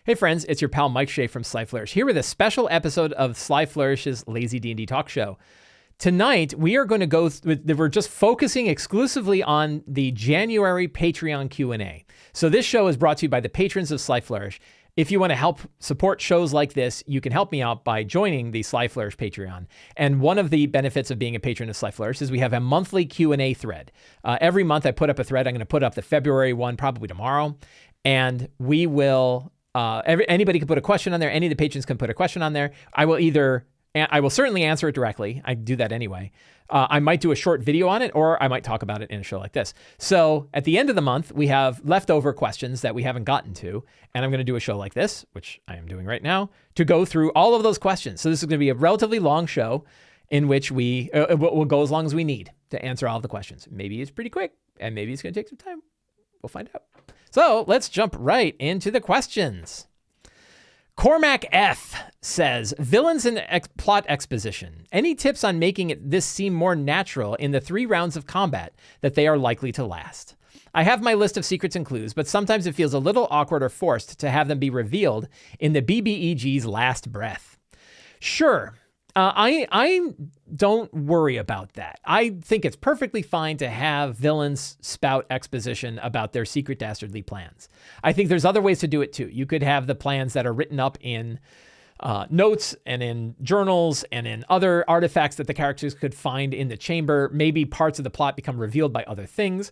Hey friends, it's your pal Mike Shea from Sly Flourish, here with a special episode of Sly Flourish's Lazy D&D Talk Show. Tonight, we are going to we're just focusing exclusively on the January Patreon Q&A. So this show is brought to you by the patrons of Sly Flourish. If you want to help support shows like this, you can help me out by joining the Sly Flourish Patreon. And one of the benefits of being a patron of Sly Flourish is we have a monthly Q&A thread. Every month I put up a thread. I'm going to put up the February one probably tomorrow. And we will... anybody can put a question on there. Any of the patrons can put a question on there. I will certainly answer it directly. I do that anyway. I might do a short video on it, or I might talk about it in a show like this. So at the end of the month, we have leftover questions that we haven't gotten to, and I'm going to do a show like this, which I am doing right now, to go through all of those questions. So this is going to be a relatively long show in which we'll go as long as we need to answer all of the questions. Maybe it's pretty quick, and maybe it's going to take some time. We'll find out. So let's jump right into the questions. Cormac F says, villains and plot exposition. Any tips on making this seem more natural in the 3 rounds of combat that they are likely to last? I have my list of secrets and clues, but sometimes it feels a little awkward or forced to have them be revealed in the BBEG's last breath. Sure. I don't worry about that. I think it's perfectly fine to have villains spout exposition about their secret dastardly plans. I think there's other ways to do it too. You could have the plans that are written up in notes and in journals and in other artifacts that the characters could find in the chamber. Maybe parts of the plot become revealed by other things.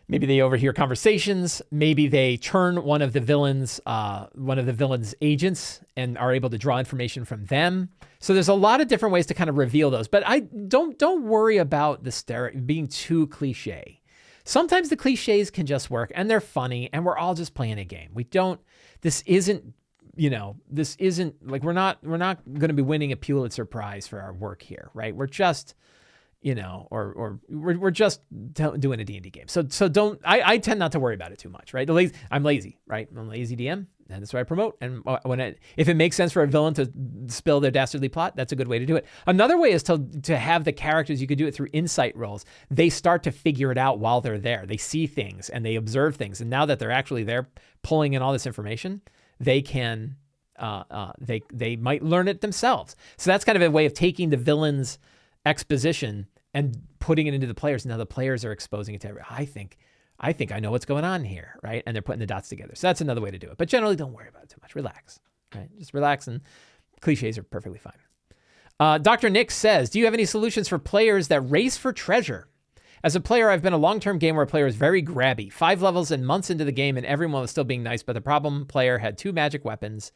Maybe they overhear conversations. Maybe they turn one of the villain's agents and are able to draw information from them. So there's a lot of different ways to kind of reveal those. But I don't worry about being too cliche. Sometimes the cliches can just work, and they're funny, and we're all just playing a game. This isn't like we're not going to be winning a Pulitzer Prize for our work here, right? We're just or we're just doing a D&D game. So I tend not to worry about it too much, right? I'm lazy, right? I'm a lazy DM, and that's what I promote. And if it makes sense for a villain to spill their dastardly plot, that's a good way to do it. Another way is to have the characters, you could do it through insight rolls. They start to figure it out while they're there. They see things and they observe things. And now that they're actually there pulling in all this information, they can, they might learn it themselves. So that's kind of a way of taking the villain's exposition and putting it into the players. Now the players are exposing it to everyone. I think I know what's going on here, right? And they're putting the dots together. So that's another way to do it. But generally, don't worry about it too much. Relax, right? Just relax, and cliches are perfectly fine. Dr. Nick says, do you have any solutions for players that race for treasure? As a player, I've been a long-term game where a player is very grabby. 5 levels and months into the game, and everyone was still being nice, but the problem player had 2 magic weapons,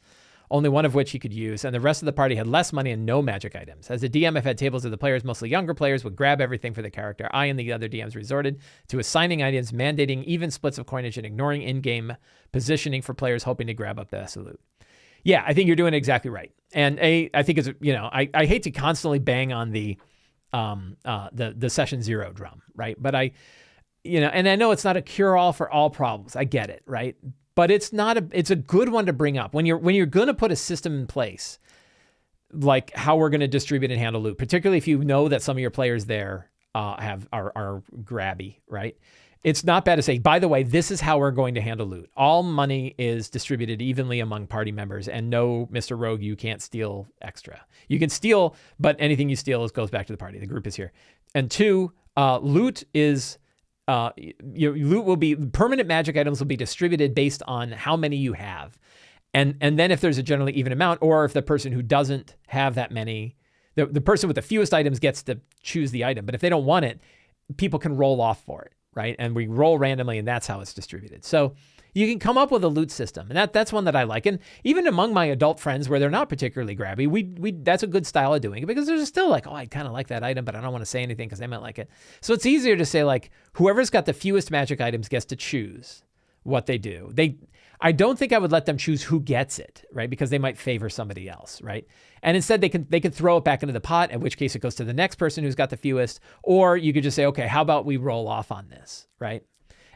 only one of which he could use, and the rest of the party had less money and no magic items. As a DM, I've had tables of the players, mostly younger players, would grab everything for the character. I and the other DMs resorted to assigning items, mandating even splits of coinage, and ignoring in-game positioning for players hoping to grab up the salute. Yeah, I think you're doing it exactly right. And I think it's, I hate to constantly bang on the session 0 drum, right? But and I know it's not a cure-all for all problems. I get it, right? But it's a good one to bring up when you're going to put a system in place, like how we're going to distribute and handle loot, particularly if you know that some of your players there are grabby, right? It's not bad to say, by the way, this is how we're going to handle loot. All money is distributed evenly among party members, and no, Mr. Rogue, you can't steal extra. You can steal, but anything you steal goes back to the party. The group is here. And 2, loot is... loot will be permanent magic items will be distributed based on how many you have. And then if there's a generally even amount, or if the person who doesn't have that many, the person with the fewest items gets to choose the item. But if they don't want it, people can roll off for it, right? And we roll randomly, and that's how it's distributed. So you can come up with a loot system, and that's one that I like. And even among my adult friends where they're not particularly grabby, we that's a good style of doing it, because there's still like, oh, I kind of like that item, but I don't want to say anything because they might like it. So it's easier to say, like, whoever's got the fewest magic items gets to choose what they do. I don't think I would let them choose who gets it, right? Because they might favor somebody else, right? And instead they can throw it back into the pot, in which case it goes to the next person who's got the fewest. Or you could just say, okay, how about we roll off on this, right?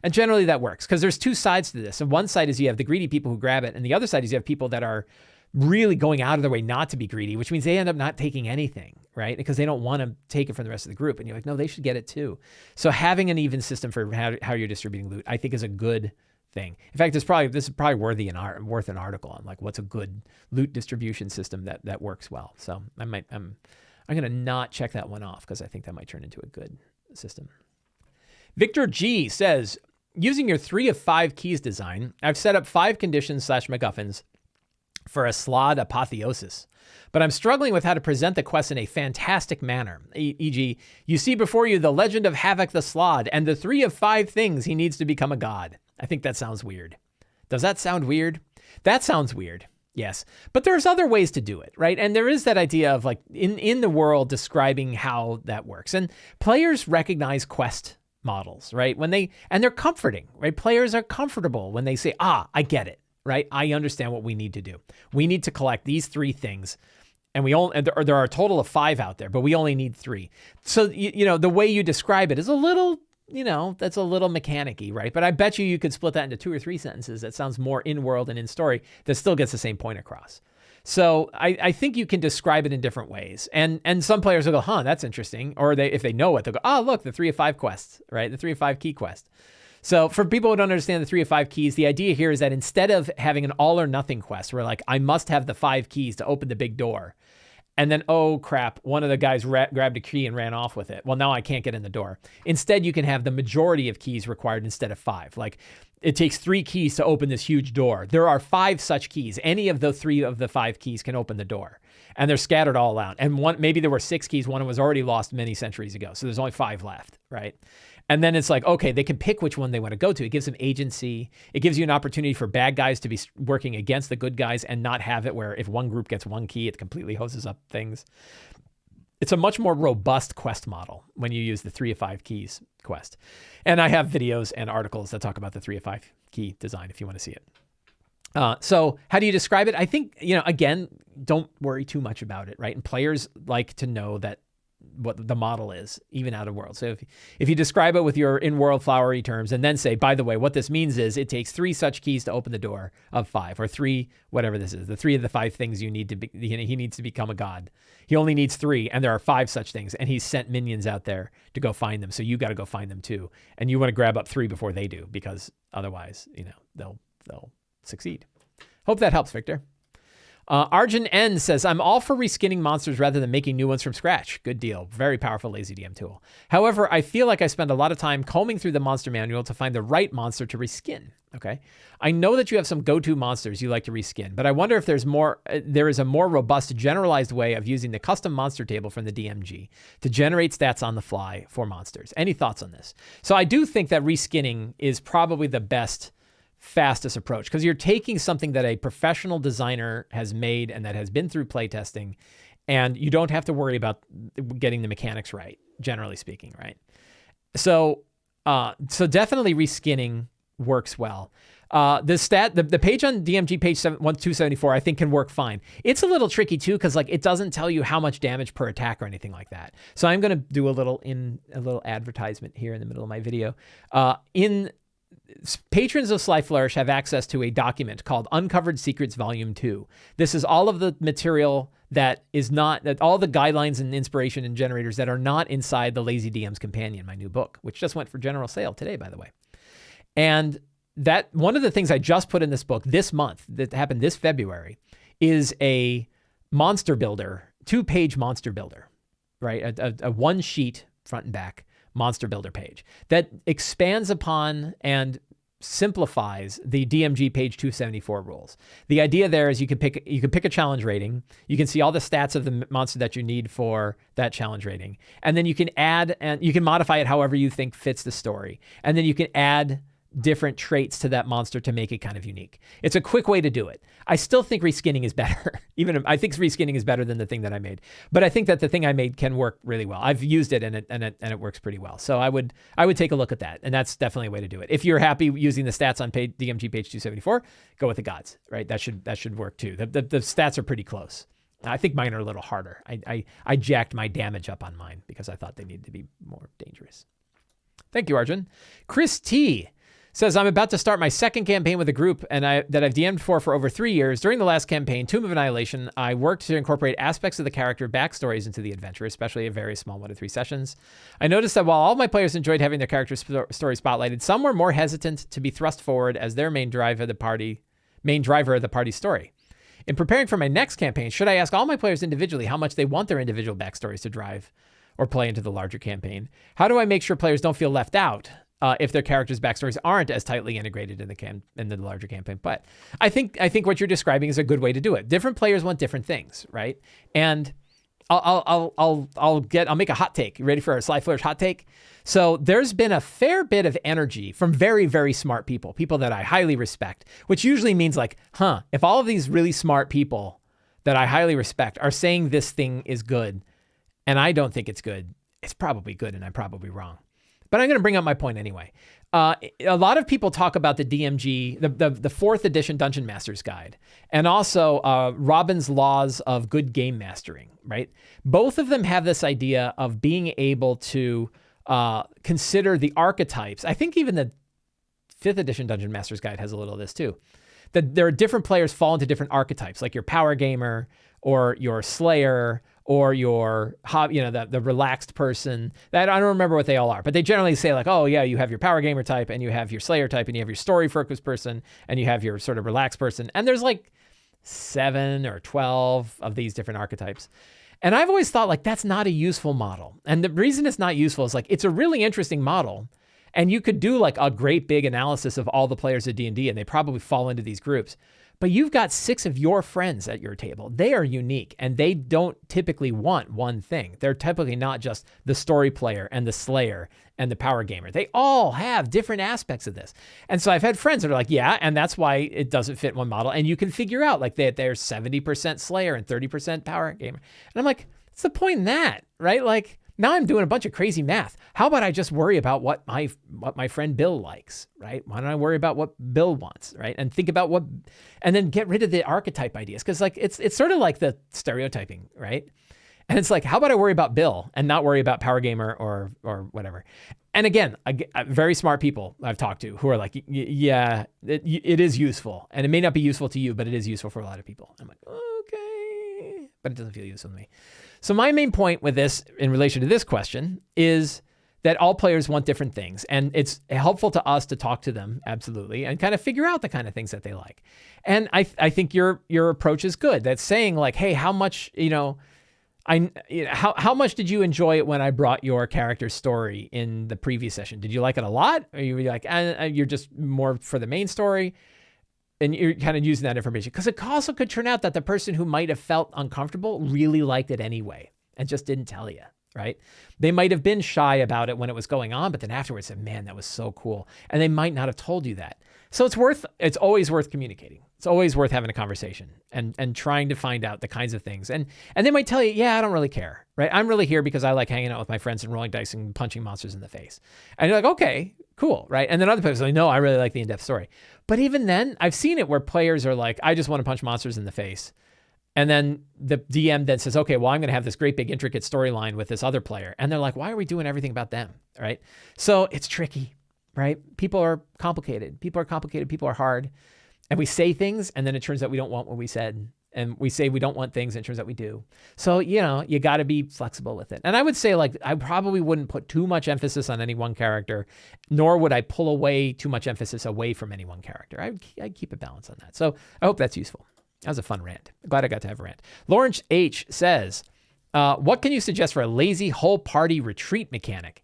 And generally that works, because there's 2 sides to this. And one side is you have the greedy people who grab it, and the other side is you have people that are really going out of their way not to be greedy, which means they end up not taking anything, right? Because they don't want to take it from the rest of the group. And you're like, no, they should get it too. So having an even system for how you're distributing loot, I think, is a good thing. In fact, this is probably worth an article on like what's a good loot distribution system that works well. So I'm going to not check that one off because I think that might turn into a good system. Victor G says, using your 3 of 5 keys design, I've set up 5 conditions / MacGuffins for a Slod apotheosis, but I'm struggling with how to present the quest in a fantastic manner. E.g., you see before you the legend of Havoc the Slod and the 3 of 5 things he needs to become a god. I think that sounds weird. Does that sound weird? That sounds weird. Yes. But there's other ways to do it, right? And there is that idea of like in the world describing how that works. And players recognize quest models, right? And they're comforting, right? Players are comfortable when they say, I get it. Right? I understand what we need to do. We need to collect these 3 things, and there are a total of 5 out there, but we only need 3. So, the way you describe it is a little, that's a little mechanic-y, right? But I bet you could split that into 2 or 3 sentences that sounds more in-world and in-story that still gets the same point across. So I think you can describe it in different ways. And some players will go, that's interesting. Or if they know it, they'll go, look, the 3 of 5 quests, right? The 3 of 5 key quest. So for people who don't understand the 3 of 5 keys, the idea here is that instead of having an all or nothing quest where like, I must have the 5 keys to open the big door. And then, oh crap, one of the guys grabbed a key and ran off with it. Well, now I can't get in the door. Instead, you can have the majority of keys required instead of 5. Like it takes 3 keys to open this huge door. There are 5 such keys. Any of the 3 of the 5 keys can open the door. And they're scattered all out. And maybe there were 6 keys. One was already lost many centuries ago. So there's only 5 left, right? And then it's like, okay, they can pick which one they want to go to. It gives them agency. It gives you an opportunity for bad guys to be working against the good guys and not have it where if one group gets 1 key, it completely hoses up things. It's a much more robust quest model when you use the 3 of 5 keys quest. And I have videos and articles that talk about the 3 of 5 key design if you want to see it. So how do you describe it? I think, again, don't worry too much about it, right? And players like to know that what the model is, even out of world. So if you describe it with your in-world flowery terms and then say, by the way, what this means is it takes 3 such keys to open the door of 5 or 3, whatever this is, the 3 of the 5 things you need to be, he needs to become a god. He only needs 3 and there are 5 such things and he's sent minions out there to go find them. So you got to go find them too. And you want to grab up 3 before they do because otherwise, they'll succeed. Hope that helps, Victor. Arjun N says, I'm all for reskinning monsters rather than making new ones from scratch. Good deal. Very powerful lazy DM tool. However, I feel like I spend a lot of time combing through the monster manual to find the right monster to reskin. Okay. I know that you have some go-to monsters you like to reskin, but I wonder if there is a more robust generalized way of using the custom monster table from the DMG to generate stats on the fly for monsters. Any thoughts on this? So I do think that reskinning is probably the fastest approach because you're taking something that a professional designer has made and that has been through playtesting, and you don't have to worry about getting the mechanics right, generally speaking, right? So definitely reskinning works well. The page on DMG page 274, I think can work fine. It's a little tricky too because like it doesn't tell you how much damage per attack or anything like that. So I'm going to do a little advertisement here in the middle of my video. Patrons of Sly Flourish have access to a document called Uncovered Secrets Volume 2. This is all of the material that all the guidelines and inspiration and generators that are not inside the Lazy DM's Companion, my new book, which just went for general sale today, by the way. And that one of the things I just put in this book this month that happened this February is a monster builder, 2-page monster builder, right? A 1-sheet front and back monster builder page that expands upon and simplifies the DMG page 274 rules. The idea there is you can pick a challenge rating. You can see all the stats of the monster that you need for that challenge rating. And then you can add and you can modify it however you think fits the story. And then you can add different traits to that monster to make it kind of unique. It's a quick way to do it. I still think reskinning is better. I think reskinning is better than the thing that I made. But I think that the thing I made can work really well. I've used it and it works pretty well. So I would take a look at that. And that's definitely a way to do it. If you're happy using the stats on DMG page 274, go with the gods, right? That should work too. The stats are pretty close. I think mine are a little harder. I jacked my damage up on mine because I thought they needed to be more dangerous. Thank you, Arjun. Chris T Says, I'm about to start my second campaign with a group that I've DM'd for over 3 years. During the last campaign, Tomb of Annihilation, I worked to incorporate aspects of the character backstories into the adventure, especially a very small 1 to 3 sessions. I noticed that while all my players enjoyed having their character story spotlighted, some were more hesitant to be thrust forward as their main driver of the party's story. In preparing for my next campaign, should I ask all my players individually how much they want their individual backstories to drive or play into the larger campaign? How do I make sure players don't feel left out if their characters' backstories aren't as tightly integrated in the larger campaign? But I think what you're describing is a good way to do it. Different players want different things, right? And I'll make a hot take. You ready for a Sly Flourish hot take? So there's been a fair bit of energy from very, very smart people that I highly respect, which usually means like, if all of these really smart people that I highly respect are saying this thing is good and I don't think it's good, it's probably good and I'm probably wrong. But I'm going to bring up my point anyway. A lot of people talk about the DMG, the 4th edition Dungeon Master's Guide, and also Robin's Laws of Good Game Mastering, right? Both of them have this idea of being able to consider the archetypes. I think even the 5th edition Dungeon Master's Guide has a little of this too. That there are different players fall into different archetypes, like your power gamer or your slayer or your the relaxed person. That I don't remember what they all are, but they generally say like, oh yeah, you have your power gamer type and you have your slayer type and you have your story focused person and you have your sort of relaxed person. And there's like 7 or 12 of these different archetypes. And I've always thought like that's not a useful model. And the reason it's not useful is like it's a really interesting model. And you could do like a great big analysis of all the players of D&D and they probably fall into these groups. But you've got 6 of your friends at your table. They are unique and they don't typically want one thing. They're typically not just the story player and the slayer and the power gamer. They all have different aspects of this. And so I've had friends that are like, yeah, and that's why it doesn't fit one model. And you can figure out like that there's 70% slayer and 30% power gamer. And I'm like, what's the point in that, right? Like, now I'm doing a bunch of crazy math. How about I just worry about what my friend Bill likes, right? Why don't I worry about what Bill wants, right? And think about and then get rid of the archetype ideas. Cause like, it's sort of like the stereotyping, right? And it's like, how about I worry about Bill and not worry about power gamer or whatever. And again, very smart people I've talked to who are like, yeah, it is useful and it may not be useful to you, but it is useful for a lot of people. I'm like, okay, but it doesn't feel useful to me. So my main point with this in relation to this question is that all players want different things and it's helpful to us to talk to them, absolutely, and kind of figure out the kind of things that they like. And I think your approach is good. That's saying like, hey, how much, how much did you enjoy it when I brought your character's story in the previous session? Did you like it a lot? Or you were like, you're just more for the main story? And you're kind of using that information because it also could turn out that the person who might have felt uncomfortable really liked it anyway and just didn't tell you, right? They might have been shy about it when it was going on, but then afterwards said, man, that was so cool. And they might not have told you that. So it's always worth communicating. It's always worth having a conversation and trying to find out the kinds of things. And they might tell you, yeah, I don't really care, right? I'm really here because I like hanging out with my friends and rolling dice and punching monsters in the face. And you're like, okay, cool, right? And then other people say, no, I really like the in-depth story. But even then, I've seen it where players are like, I just want to punch monsters in the face. And then the DM then says, okay, well, I'm going to have this great big intricate storyline with this other player. And they're like, why are we doing everything about them, right? So it's tricky, right? People are complicated. People are hard. And we say things, and then it turns out we don't want what we said. And we say we don't want things, and it turns out we do. So, you got to be flexible with it. And I would say, like, I probably wouldn't put too much emphasis on any one character, nor would I pull away too much emphasis away from any one character. I'd keep a balance on that. So I hope that's useful. That was a fun rant. Glad I got to have a rant. Lawrence H. says, what can you suggest for a lazy whole party retreat mechanic?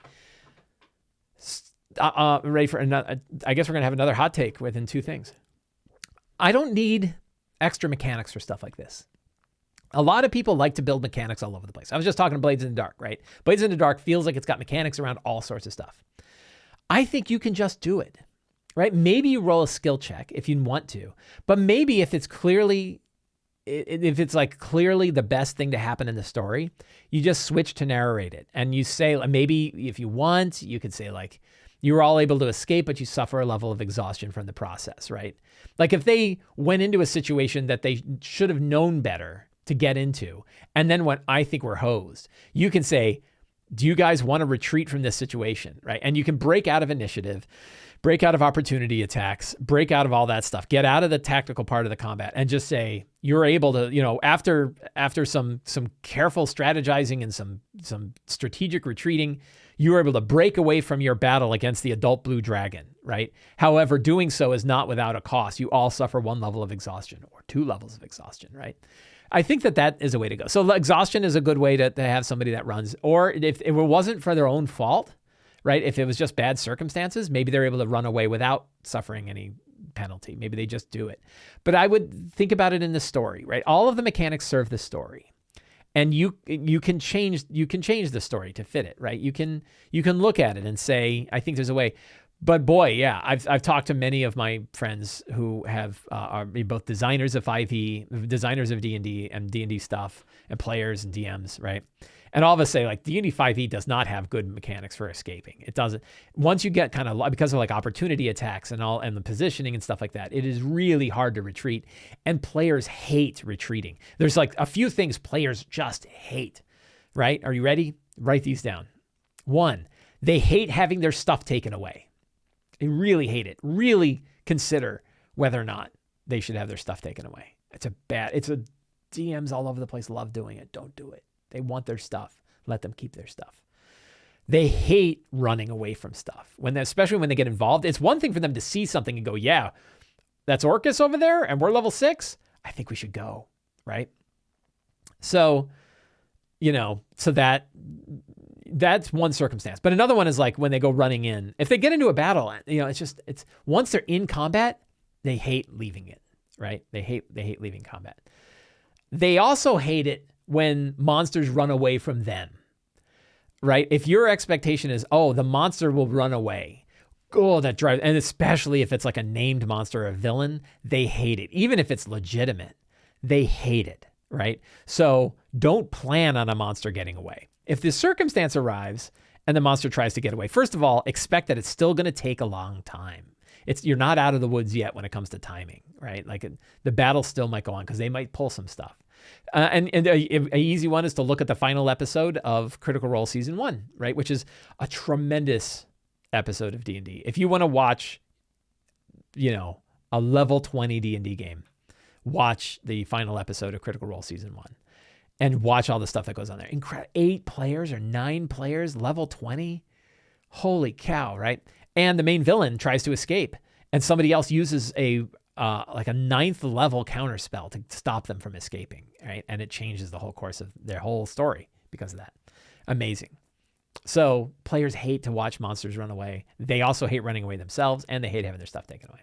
Ready for another? I guess we're going to have another hot take within 2 things. I don't need extra mechanics for stuff like this. A lot of people like to build mechanics all over the place. I was just talking to Blades in the Dark, right? Blades in the Dark feels like it's got mechanics around all sorts of stuff. I think you can just do it, right? Maybe you roll a skill check if you want to, but maybe if it's clearly the best thing to happen in the story, you just switch to narrate it. And you say, maybe if you want, you could say like, you were all able to escape, but you suffer a level of exhaustion from the process, right? Like if they went into a situation that they should have known better to get into, and then when I think we're hosed, you can say, do you guys want to retreat from this situation, right? And you can break out of initiative, break out of opportunity attacks, break out of all that stuff, get out of the tactical part of the combat, and just say you're able to, after some careful strategizing and some strategic retreating, you are able to break away from your battle against the adult blue dragon, right? However, doing so is not without a cost. You all suffer 1 level of exhaustion or 2 levels of exhaustion, right? I think that is a way to go. So exhaustion is a good way to have somebody that runs, or if it wasn't for their own fault, right? If it was just bad circumstances, maybe they're able to run away without suffering any penalty. Maybe they just do it. But I would think about it in the story, right? All of the mechanics serve the story. And you can change the story to fit it, right? You can look at it and say, I think there's a way. But boy, yeah, I've talked to many of my friends who are both designers of 5e, designers of D&D and D&D stuff, and players and DMs, right? And all of us say like D&D 5e does not have good mechanics for escaping. It doesn't. Once you get kind of, because of like opportunity attacks and the positioning and stuff like that, it is really hard to retreat. And players hate retreating. There's like a few things players just hate, right? Are you ready? Write these down. 1, they hate having their stuff taken away. They really hate it. Really consider whether or not they should have their stuff taken away. DMs all over the place love doing it. Don't do it. They want their stuff. Let them keep their stuff. They hate running away from stuff. Especially when they get involved. It's one thing for them to see something and go, yeah, that's Orcus over there and we're level 6. I think we should go, right? So, that's one circumstance. But another one is like when they go running in. If they get into a battle, it's once they're in combat, they hate leaving it, right? They hate leaving combat. They also hate it when monsters run away from them, right? If your expectation is, the monster will run away, that drives, and especially if it's like a named monster or a villain, they hate it. Even if it's legitimate, they hate it, right? So don't plan on a monster getting away. If the circumstance arrives and the monster tries to get away, first of all, expect that it's still going to take a long time. You're not out of the woods yet when it comes to timing, right? Like the battle still might go on because they might pull some stuff. And a easy one is to look at the final episode of Critical Role Season 1, right? Which is a tremendous episode of D&D. If you want to watch, a level 20 D&D game, watch the final episode of Critical Role Season 1 and watch all the stuff that goes on there. 8 players or 9 players, level 20. Holy cow, right? And the main villain tries to escape and somebody else uses a 9th level counter spell to stop them from escaping, right? And it changes the whole course of their whole story because of that. Amazing. So players hate to watch monsters run away. They also hate running away themselves, and they hate having their stuff taken away.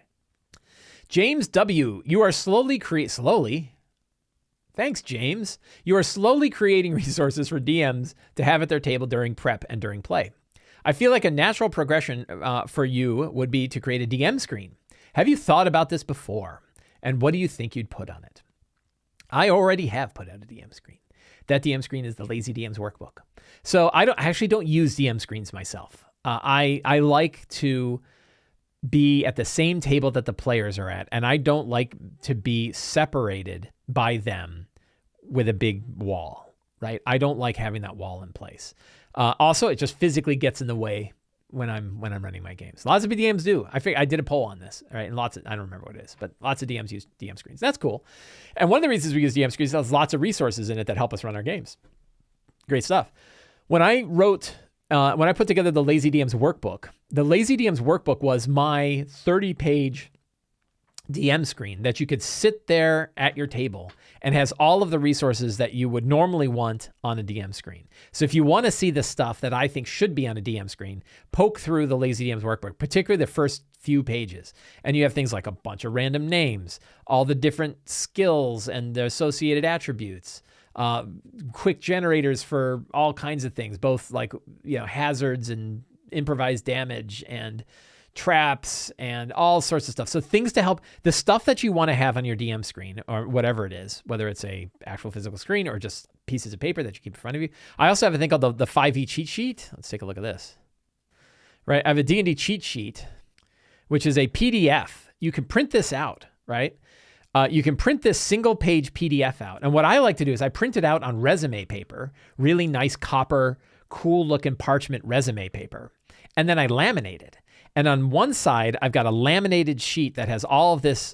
James W., you are slowly. Thanks, James. You are slowly creating resources for DMs to have at their table during prep and during play. I feel like a natural progression for you would be to create a DM screen. Have you thought about this before? And what do you think you'd put on it? I already have put out a DM screen. That DM screen is the Lazy DM's workbook. So I actually don't use DM screens myself. I like to be at the same table that the players are at, and I don't like to be separated by them with a big wall, right? I don't like having that wall in place. Also, it just physically gets in the way when I'm running my games. Lots of DMs do. I did a poll on this, right? And I don't remember what it is, but lots of DMs use DM screens. That's cool. And one of the reasons we use DM screens is there's lots of resources in it that help us run our games. Great stuff. When I put together the Lazy DM's workbook, the Lazy DM's workbook was my 30-page DM screen that you could sit there at your table and has all of the resources that you would normally want on a DM screen. So if you want to see the stuff that I think should be on a DM screen, poke through the Lazy DM's workbook, particularly the first few pages. And you have things like a bunch of random names, all the different skills and the associated attributes, quick generators for all kinds of things, both like, hazards and improvised damage and traps and all sorts of stuff. So things to help the stuff that you want to have on your DM screen or whatever it is, whether it's a actual physical screen or just pieces of paper that you keep in front of you. I also have a thing called the 5e cheat sheet. Let's take a look at this. Right. I have a D&D cheat sheet, which is a PDF. You can print this out, right? You can print this single page PDF out. And what I like to do is I print it out on resume paper, really nice copper, cool looking parchment resume paper. And then I laminate it. And on one side, I've got a laminated sheet that has all of this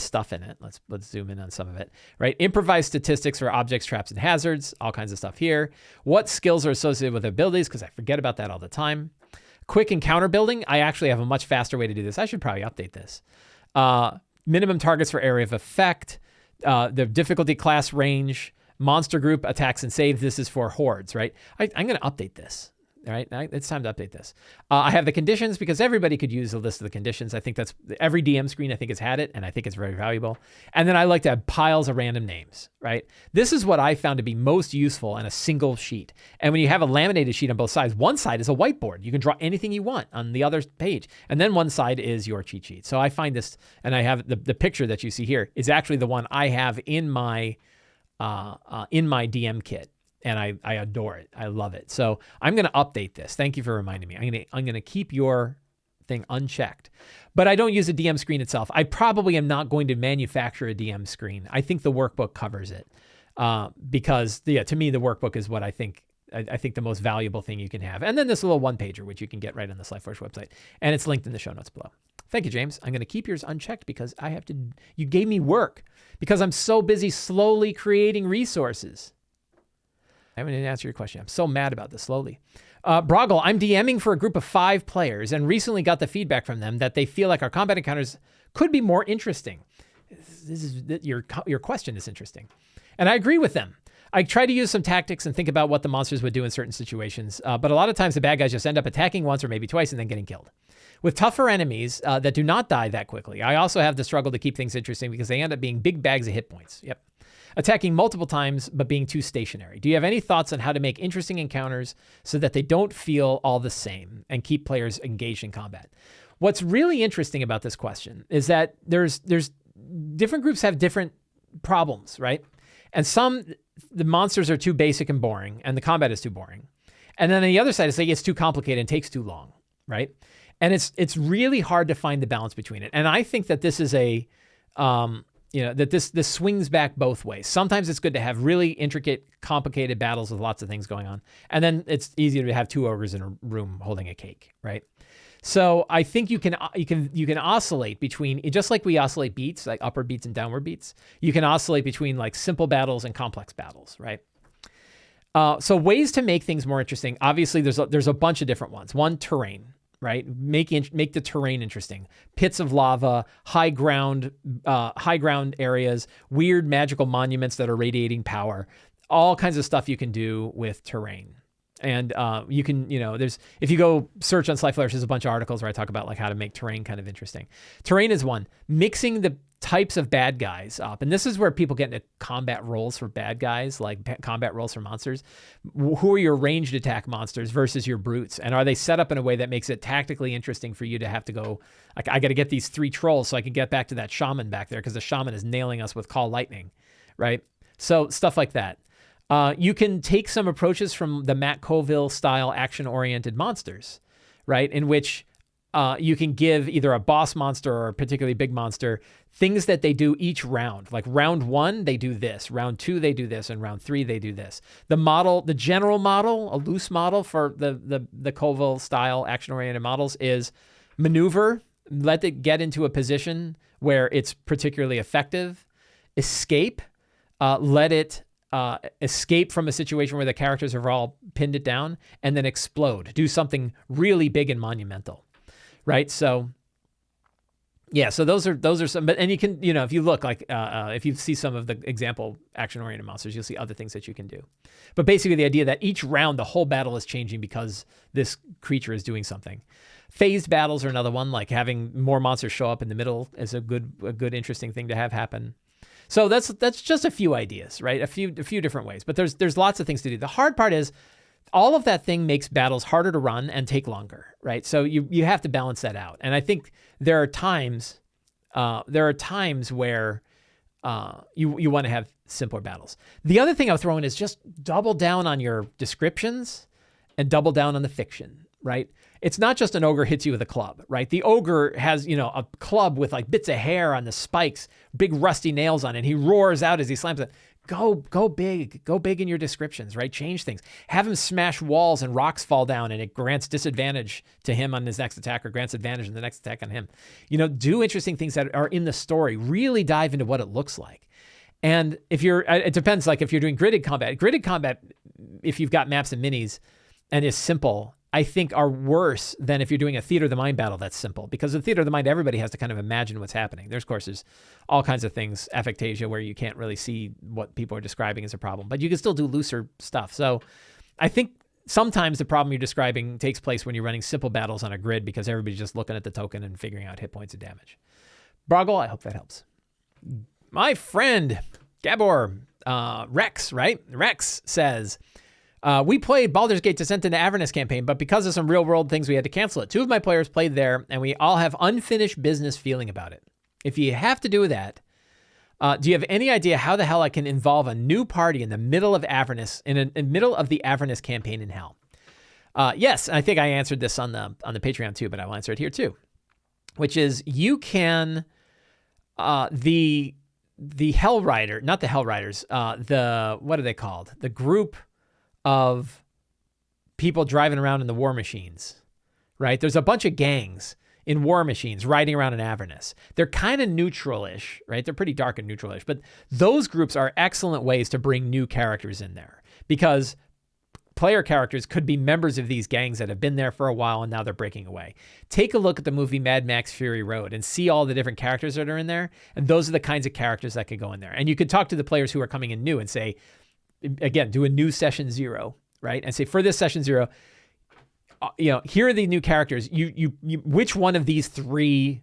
stuff in it. Let's zoom in on some of it, right? Improvised statistics for objects, traps, and hazards, all kinds of stuff here. What skills are associated with abilities, because I forget about that all the time. Quick encounter building. I actually have a much faster way to do this. I should probably update this. Minimum targets for area of effect, the difficulty class range, monster group, attacks and saves. This is for hordes, right? I'm going to update this. All right, it's time to update this. I have the conditions because everybody could use a list of the conditions. I think that's every DM screen I think has had it, and I think it's very valuable. And then I like to have piles of random names, right? This is what I found to be most useful on a single sheet. And when you have a laminated sheet on both sides, one side is a whiteboard. You can draw anything you want on the other page. And then one side is your cheat sheet. So I find this, and I have the picture that you see here is actually the one I have in my DM kit. And I adore it. I love it. So I'm going to update this. Thank you for reminding me. I'm going to keep your thing unchecked. But I don't use a DM screen itself. I probably am not going to manufacture a DM screen. I think the workbook covers it. Because to me, the workbook is what I think the most valuable thing you can have. And then this little one-pager, which you can get right on the Sly Flourish website. And it's linked in the show notes below. Thank you, James. I'm going to keep yours unchecked because you gave me work because I'm so busy slowly creating resources. I haven't even answered your question. I'm so mad about this slowly. Broggle, I'm DMing for a group of 5 players and recently got the feedback from them that they feel like our combat encounters could be more interesting. Your question is interesting. And I agree with them. I try to use some tactics and think about what the monsters would do in certain situations, but a lot of times the bad guys just end up attacking once or maybe twice and then getting killed. With tougher enemies that do not die that quickly, I also have the struggle to keep things interesting because they end up being big bags of hit points. Yep. Attacking multiple times, but being too stationary. Do you have any thoughts on how to make interesting encounters so that they don't feel all the same and keep players engaged in combat? What's really interesting about this question is that there's different groups have different problems, right? And the monsters are too basic and boring, and the combat is too boring. And then on the other side, it's like it's too complicated and takes too long, right? And it's really hard to find the balance between it. And I think that this is that this swings back both ways. Sometimes it's good to have really intricate, complicated battles with lots of things going on. And then it's easier to have 2 ogres in a room holding a cake, right? So I think you can oscillate between, just like we oscillate beats, like upward beats and downward beats, you can oscillate between like simple battles and complex battles, right? So ways to make things more interesting. Obviously, there's a bunch of different ones. One, terrain. Right? Make the terrain interesting. Pits of lava, high ground areas, weird magical monuments that are radiating power, all kinds of stuff you can do with terrain. And you can, if you go search on Sly Flourish, there's a bunch of articles where I talk about like how to make terrain kind of interesting. Terrain is one. Mixing the types of bad guys up. And this is where people get into combat roles for bad guys, like combat roles for monsters. Who are your ranged attack monsters versus your brutes? And are they set up in a way that makes it tactically interesting for you to have to go, like, I got to get these 3 trolls so I can get back to that shaman back there because the shaman is nailing us with Call Lightning, right? So stuff like that. You can take some approaches from the Matt Colville style action-oriented monsters, right? In which you can give either a boss monster or a particularly big monster things that they do each round. Like round 1, they do this. Round 2, they do this. And round 3, they do this. The general model, a loose model for the Colville style action-oriented models is maneuver, let it get into a position where it's particularly effective, escape, let it escape from a situation where the characters have all pinned it down, and then explode. Do something really big and monumental, right? So, yeah. So those are some. But and you can, if you look like if you see some of the example action-oriented monsters, you'll see other things that you can do. But basically, the idea that each round the whole battle is changing because this creature is doing something. Phased battles are another one. Like having more monsters show up in the middle is a good interesting thing to have happen. So that's just a few ideas, right? A few different ways, but there's lots of things to do. The hard part is all of that thing makes battles harder to run and take longer, right? So you have to balance that out. And I think there are times where you want to have simpler battles. The other thing I'll throw in is just double down on your descriptions and double down on the fiction, right? It's not just an ogre hits you with a club, right? The ogre has, a club with like bits of hair on the spikes, big rusty nails on it. He roars out as he slams it. go big in your descriptions, right? Change things. Have him smash walls and rocks fall down and it grants disadvantage to him on his next attack or grants advantage in the next attack on him. Do interesting things that are in the story. Really dive into what it looks like. And it depends, like if you're doing gridded combat, if you've got maps and minis and is simple, I think are worse than if you're doing a theater of the mind battle that's simple. Because in theater of the mind, everybody has to kind of imagine what's happening. There's all kinds of things, aphantasia, where you can't really see what people are describing as a problem, but you can still do looser stuff. So I think sometimes the problem you're describing takes place when you're running simple battles on a grid because everybody's just looking at the token and figuring out hit points and damage. Broggle, I hope that helps. My friend Gabor, Rex, right? Rex says, we played Baldur's Gate Descent into Avernus campaign, but because of some real world things, we had to cancel it. 2 of my players played there, and we all have unfinished business feeling about it. If you have to do that, do you have any idea how the hell I can involve a new party in the middle of Avernus, in the middle of the Avernus campaign in hell? Yes, I think I answered this on the Patreon too, but I'll answer it here too, which is you can, the Hell Rider, not the Hell Riders, what are they called? The group of people driving around in the war machines, right? There's a bunch of gangs in war machines riding around in Avernus. They're kind of neutral-ish, right? They're pretty dark and neutral-ish, but those groups are excellent ways to bring new characters in there because player characters could be members of these gangs that have been there for a while and now they're breaking away. Take a look at the movie Mad Max Fury Road and see all the different characters that are in there, and those are the kinds of characters that could go in there. And you could talk to the players who are coming in new and say, again, do a new session 0, right? And say, for this session 0, here are the new characters. You which one of these 3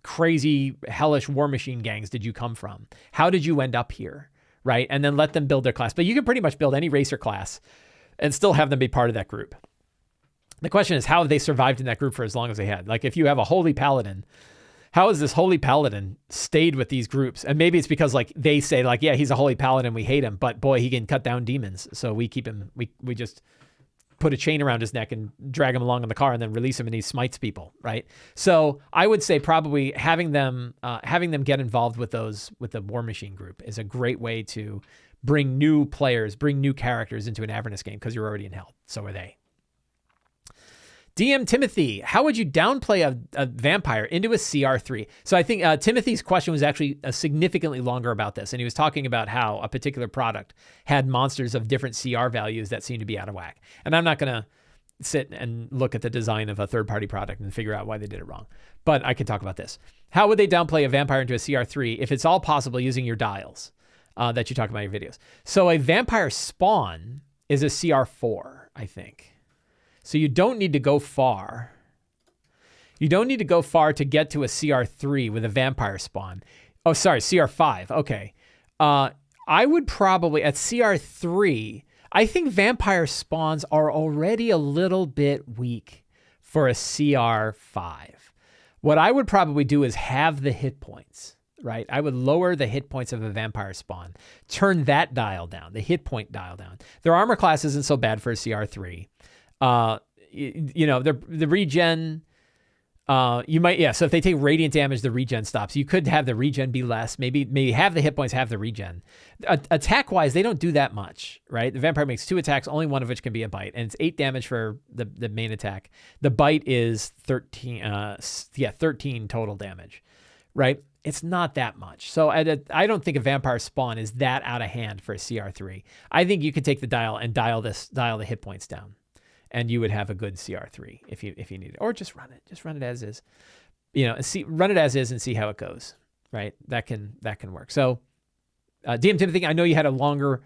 crazy, hellish war machine gangs did you come from? How did you end up here, right? And then let them build their class. But you can pretty much build any race or class and still have them be part of that group. The question is, how have they survived in that group for as long as they had? Like, if you have a holy paladin, how has this holy paladin stayed with these groups? And maybe it's because like they say like, yeah, he's a holy paladin, we hate him, but boy, he can cut down demons. So we keep him, we just put a chain around his neck and drag him along in the car and then release him and he smites people, right? So I would say probably having them get involved with the War Machine group is a great way to bring new players, bring new characters into an Avernus game because you're already in hell. So are they. DM Timothy, how would you downplay a vampire into a CR3? So I think Timothy's question was actually significantly longer about this. And he was talking about how a particular product had monsters of different CR values that seemed to be out of whack. And I'm not going to sit and look at the design of a third-party product and figure out why they did it wrong. But I can talk about this. How would they downplay a vampire into a CR3 if it's all possible using your dials that you talk about in your videos? So a vampire spawn is a CR4, I think. So you don't need to go far. You don't need to go far to get to a CR3 with a vampire spawn. Oh, sorry, CR5. Okay. I would probably, at CR3, I think vampire spawns are already a little bit weak for a CR5. What I would probably do is have the hit points, right? I would lower the hit points of a vampire spawn. Turn that dial down, the hit point dial down. Their armor class isn't so bad for a CR3. The regen, you might, yeah. So if they take radiant damage, the regen stops. You could have the regen be less, maybe have the hit points, have the regen. Attack wise, they don't do that much, right? The vampire makes 2 attacks, only one of which can be a bite, and it's 8 damage for the main attack. The bite is 13 total damage, right? It's not that much. So I don't think a vampire spawn is that out of hand for a CR3. I think you could take the dial and dial the hit points down. And you would have a good CR3 if you need it, or just run it as is, run it as is and see how it goes, right? That can work. So, DM Timothy, I know you had a longer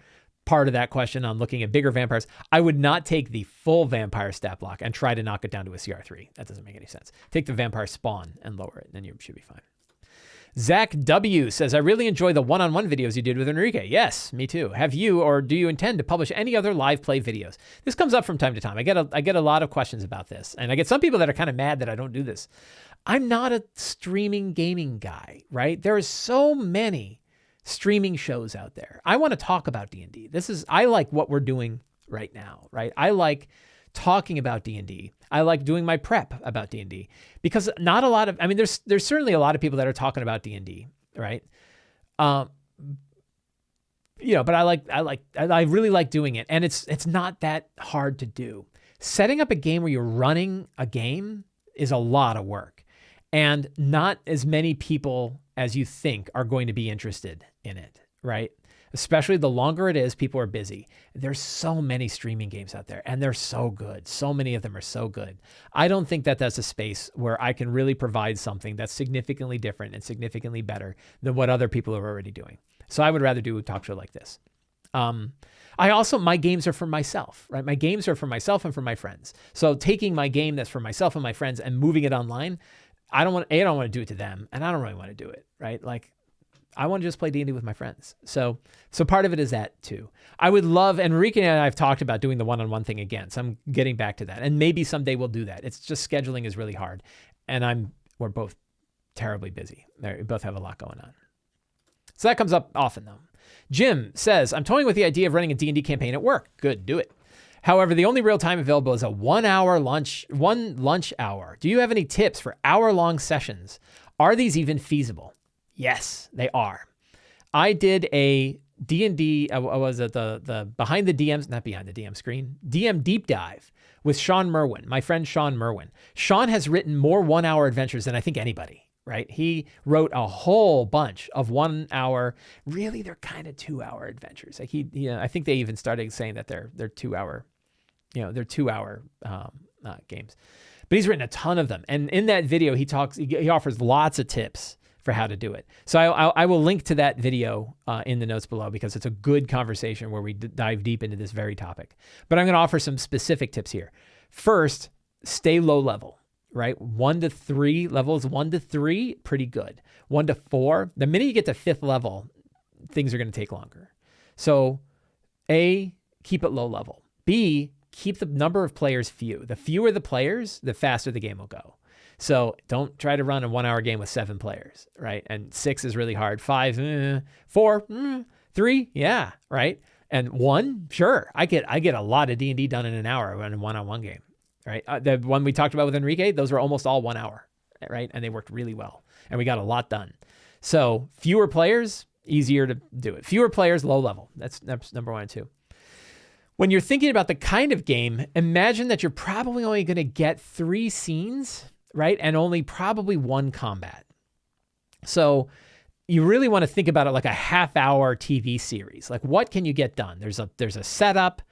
part of that question on looking at bigger vampires. I would not take the full vampire stat block and try to knock it down to a CR3. That doesn't make any sense. Take the vampire spawn and lower it, and then you should be fine. Zach W says, I really enjoy the one-on-one videos you did with Enrique. Yes, me too. Have you, or do you intend to publish any other live play videos? This comes up from time to time. I get a lot of questions about this, and I get some people that are kind of mad that I don't do this. I'm not a streaming gaming guy, right? There are so many streaming shows out there. I want to talk about D&D. I like what we're doing right now, right? I like talking about D&D. I like doing my prep about D&D because not a lot of, there's certainly a lot of people that are talking about D&D, right? but I really like doing it. And it's not that hard to do. Setting up a game where you're running a game is a lot of work, and not as many people as you think are going to be interested in it, right? Especially the longer it is, people are busy. There's so many streaming games out there, and they're so good. So many of them are so good. I don't think that that's a space where I can really provide something that's significantly different and significantly better than what other people are already doing. So I would rather do a talk show like this. My games are for myself, right? My games are for myself and for my friends. So taking my game that's for myself and my friends and moving it online, I don't want to do it to them, and I don't really want to do it, right? Like, I want to just play D&D with my friends. So part of it is that too. I would love, and Enrique and I have talked about doing the one-on-one thing again. So I'm getting back to that. And maybe someday we'll do that. It's just scheduling is really hard. And we're both terribly busy. We both have a lot going on. So that comes up often though. Jim says, I'm toying with the idea of running a D&D campaign at work. Good, do it. However, the only real time available is a 1 hour lunch hour. Do you have any tips for hour-long sessions? Are these even feasible? Yes, they are. I did a D&D, was it the behind the DMs, not behind the DM screen, DM deep dive with Sean Merwin, my friend Sean Merwin. Sean has written more 1 hour adventures than I think anybody, right? He wrote a whole bunch of 1 hour, really they're kind of 2 hour adventures. Like I think they even started saying that they're 2 hour, they're 2 hour games. But he's written a ton of them. And in that video, he offers lots of tips for how to do it. So I will link to that video in the notes below, because it's a good conversation where we dive deep into this very topic. But I'm going to offer some specific tips here. First, stay low level, right? 1 to 3 levels, 1 to 3, pretty good. 1 to 4, the minute you get to 5th level, things are going to take longer. So A, keep it low level. B, keep the number of players few. The fewer the players, the faster the game will go. So don't try to run a 1 hour game with 7 players, right? And 6 is really hard. 5, 4, 3, yeah, right? And 1, sure. I get a lot of D&D done in an hour in a one-on-one game, right? The one we talked about with Enrique, those were almost all 1 hour, right? And they worked really well, and we got a lot done. So fewer players, easier to do it. Fewer players, low level. That's number 1 and 2. When you're thinking about the kind of game, imagine that you're probably only going to get 3 scenes, right? And only probably 1 combat. So you really want to think about it like a half-hour TV series. Like, what can you get done? There's a setup,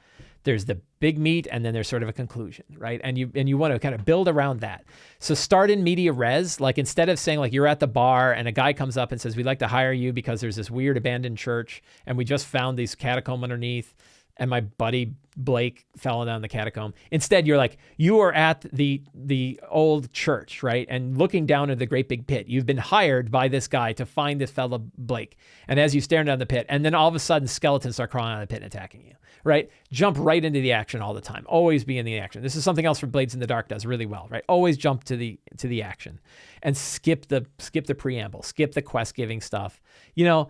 there's the big meat, and then there's sort of a conclusion, right? And you want to kind of build around that. So start in media res. Like, instead of saying like you're at the bar and a guy comes up and says, we'd like to hire you because there's this weird abandoned church and we just found these catacomb underneath, and my buddy Blake fell down the catacomb. Instead, you're like, you are at the old church, right? And looking down at the great big pit. You've been hired by this guy to find this fellow Blake. And as you stare down the pit, and then all of a sudden skeletons start crawling out of the pit and attacking you, right? Jump right into the action all the time. Always be in the action. This is something else for Blades in the Dark does really well, right? Always jump to the action and skip the preamble, skip the quest giving stuff. You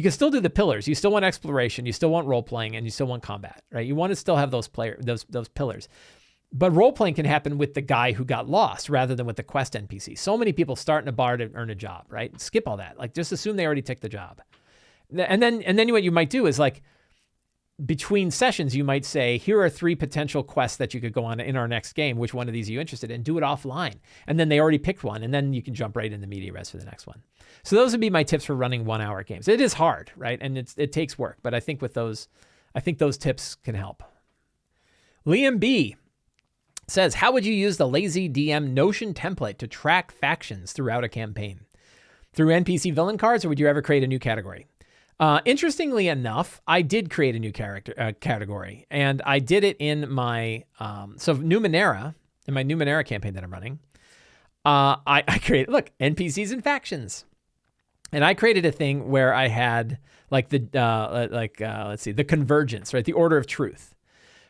can still do the pillars. You still want exploration, you still want role playing, and you still want combat, right? You want to still have those pillars. But role playing can happen with the guy who got lost rather than with the quest NPC. So many people start in a bar to earn a job, right? Skip all that. Like, just assume they already took the job. And then what you might do is, like, between sessions, you might say, here are 3 potential quests that you could go on in our next game. Which one of these are you interested in? Do it offline. And then they already picked one, and then you can jump right into media res for the next one. So those would be my tips for running 1 hour games. It is hard, right? And it takes work, but I think those tips can help. Liam B says, how would you use the Lazy DM Notion template to track factions throughout a campaign? Through NPC villain cards, or would you ever create a new category? Interestingly enough, I did create a new category, and I did it in my Numenera, in my Numenera campaign that I'm running. I created, NPCs and factions, and I created a thing where I had the convergence, right? The order of truth,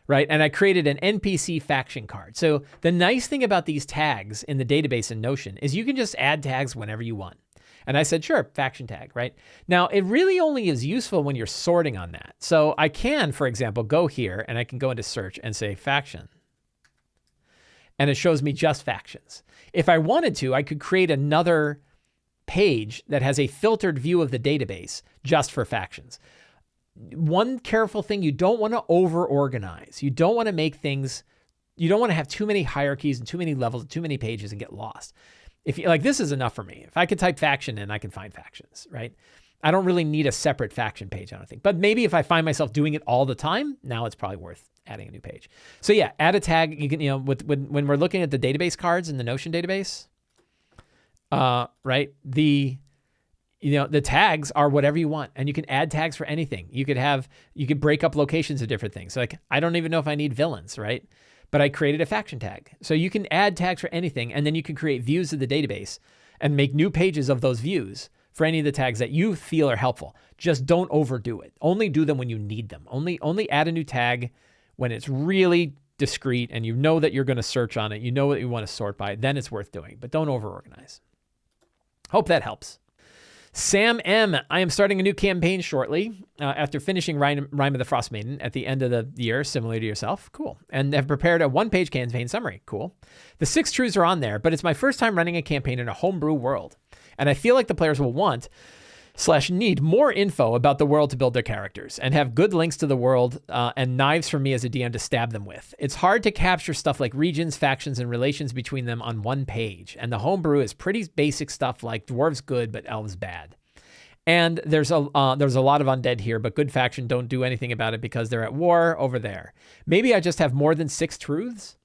right? And I created an NPC faction card. So the nice thing about these tags in the database in Notion is you can just add tags whenever you want. And I said, sure, faction tag, right? Now, it really only is useful when you're sorting on that. So I can, for example, go here and I can go into search and say faction. And it shows me just factions. If I wanted to, I could create another page that has a filtered view of the database just for factions. one careful thing, you don't want to over-organize. You don't want to make things, you don't want to have too many hierarchies and too many levels and too many pages and get lost. If you like, this is enough for me. If I could type faction in, I can find factions, right? I don't really need a separate faction page, I don't think. But maybe if I find myself doing it all the time, now it's probably worth adding a new page. So yeah, add a tag. You can, when we're looking at the database cards in the Notion database, right? The tags are whatever you want, and you can add tags for anything. You could break up locations of different things. Like, I don't even know if I need villains, right? But I created a faction tag. So you can add tags for anything, and then you can create views of the database and make new pages of those views for any of the tags that you feel are helpful. Just don't overdo it. Only do them when you need them. Only add a new tag when it's really discrete and you know that you're going to search on it. You know what you want to sort by. Then it's worth doing, but don't over-organize. Hope that helps. Sam M. I am starting a new campaign shortly after finishing Rime of the Frost Maiden at the end of the year, similar to yourself. Cool. And have prepared a one-page campaign summary. Cool. The 6 truths are on there, but it's my first time running a campaign in a homebrew world. And I feel like the players will want/need more info about the world to build their characters and have good links to the world and knives for me as a DM to stab them with. It's hard to capture stuff like regions, factions, and relations between them on one page. And the homebrew is pretty basic stuff like dwarves good, but elves bad. And there's a lot of undead here, but good faction don't do anything about it because they're at war over there. Maybe I just have more than 6 truths.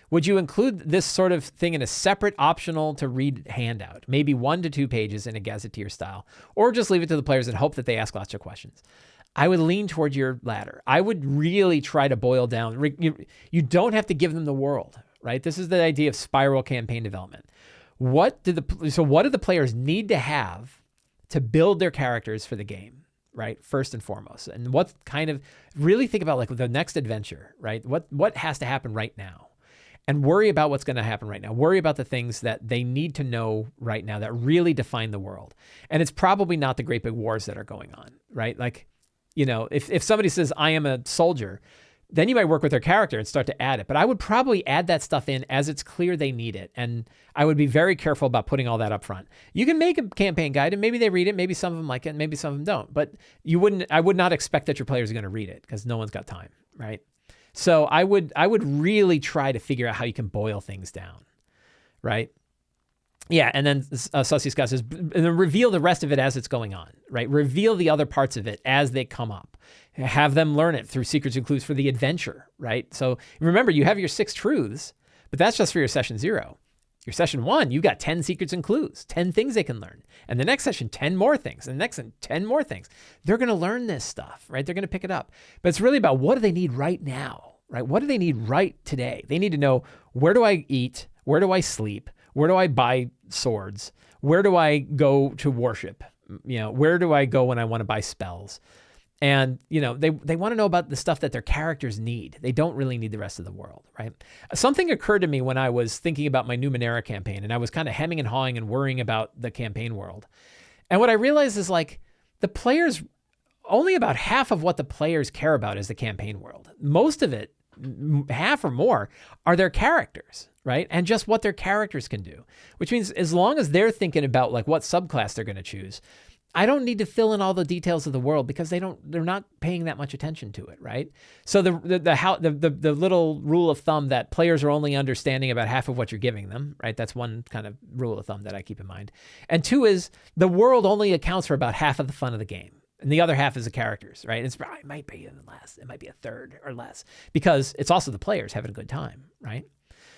Would you include this sort of thing in a separate optional to read handout? Maybe 1 to 2 pages in a gazetteer style, or just leave it to the players and hope that they ask lots of questions. I would lean toward your latter. I would really try to boil down. You don't have to give them the world, right? This is the idea of spiral campaign development. What do the players need to have to build their characters for the game, right? First and foremost. And what kind of, really think about like the next adventure, right? What has to happen right now? And worry about what's going to happen right now. Worry about the things that they need to know right now that really define the world. And it's probably not the great big wars that are going on, right? Like, if somebody says, I am a soldier, then you might work with their character and start to add it. But I would probably add that stuff in as it's clear they need it. And I would be very careful about putting all that up front. You can make a campaign guide and maybe they read it. Maybe some of them like it. And maybe some of them don't. But I would not expect that your players are going to read it because no one's got time, right? So I would really try to figure out how you can boil things down, right? Yeah, and then Sussy Scott says, and then reveal the rest of it as it's going on, right? Reveal the other parts of it as they come up. Have them learn it through secrets and clues for the adventure, right? So remember, you have your 6 truths, but that's just for your session 0. Your session 1, you got 10 secrets and clues, 10 things they can learn. And the next session, 10 more things. And the next one, 10 more things. They're going to learn this stuff, right? They're going to pick it up. But it's really about what do they need right now, right? What do they need right today? They need to know, where do I eat? Where do I sleep? Where do I buy swords? Where do I go to worship? Where do I go when I want to buy spells? And, they want to know about the stuff that their characters need. They don't really need the rest of the world, right? Something occurred to me when I was thinking about my Numenera campaign, and I was kind of hemming and hawing and worrying about the campaign world. And what I realized is like the players, only about half of what the players care about is the campaign world. Most of it, half or more, are their characters, right? And just what their characters can do, which means as long as they're thinking about like what subclass they're going to choose, I don't need to fill in all the details of the world because they're not paying that much attention to it, right? So the little rule of thumb that players are only understanding about half of what you're giving them, right? That's one kind of rule of thumb that I keep in mind. And 2 is the world only accounts for about half of the fun of the game. And the other half is the characters, right? It might be even less. It might be a third or less because it's also the players having a good time, right?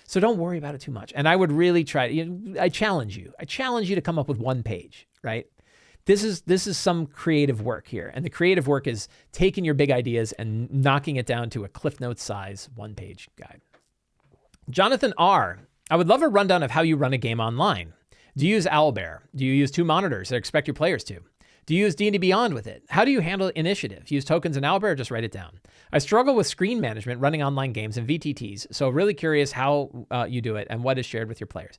So don't worry about it too much. And I would really try, I challenge you to come up with 1 page, right? This is some creative work here. And the creative work is taking your big ideas and knocking it down to a Cliff Notes size 1-page guide. Jonathan R. I would love a rundown of how you run a game online. Do you use Owlbear? Do you use 2 monitors or expect your players to? Do you use D&D Beyond with it? How do you handle initiative? Use tokens in Owlbear or just write it down? I struggle with screen management running online games and VTTs, so really curious how you do it and what is shared with your players.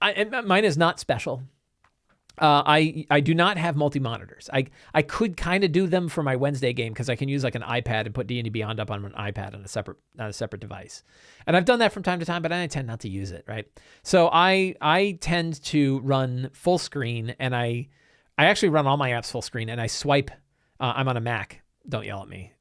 Mine is not special. I do not have multi-monitors. I could kind of do them for my Wednesday game because I can use like an iPad and put D&D Beyond up on an iPad on a separate device. And I've done that from time to time, but I tend not to use it, right? So I tend to run full screen, and I actually run all my apps full screen, and I swipe. I'm on a Mac, don't yell at me.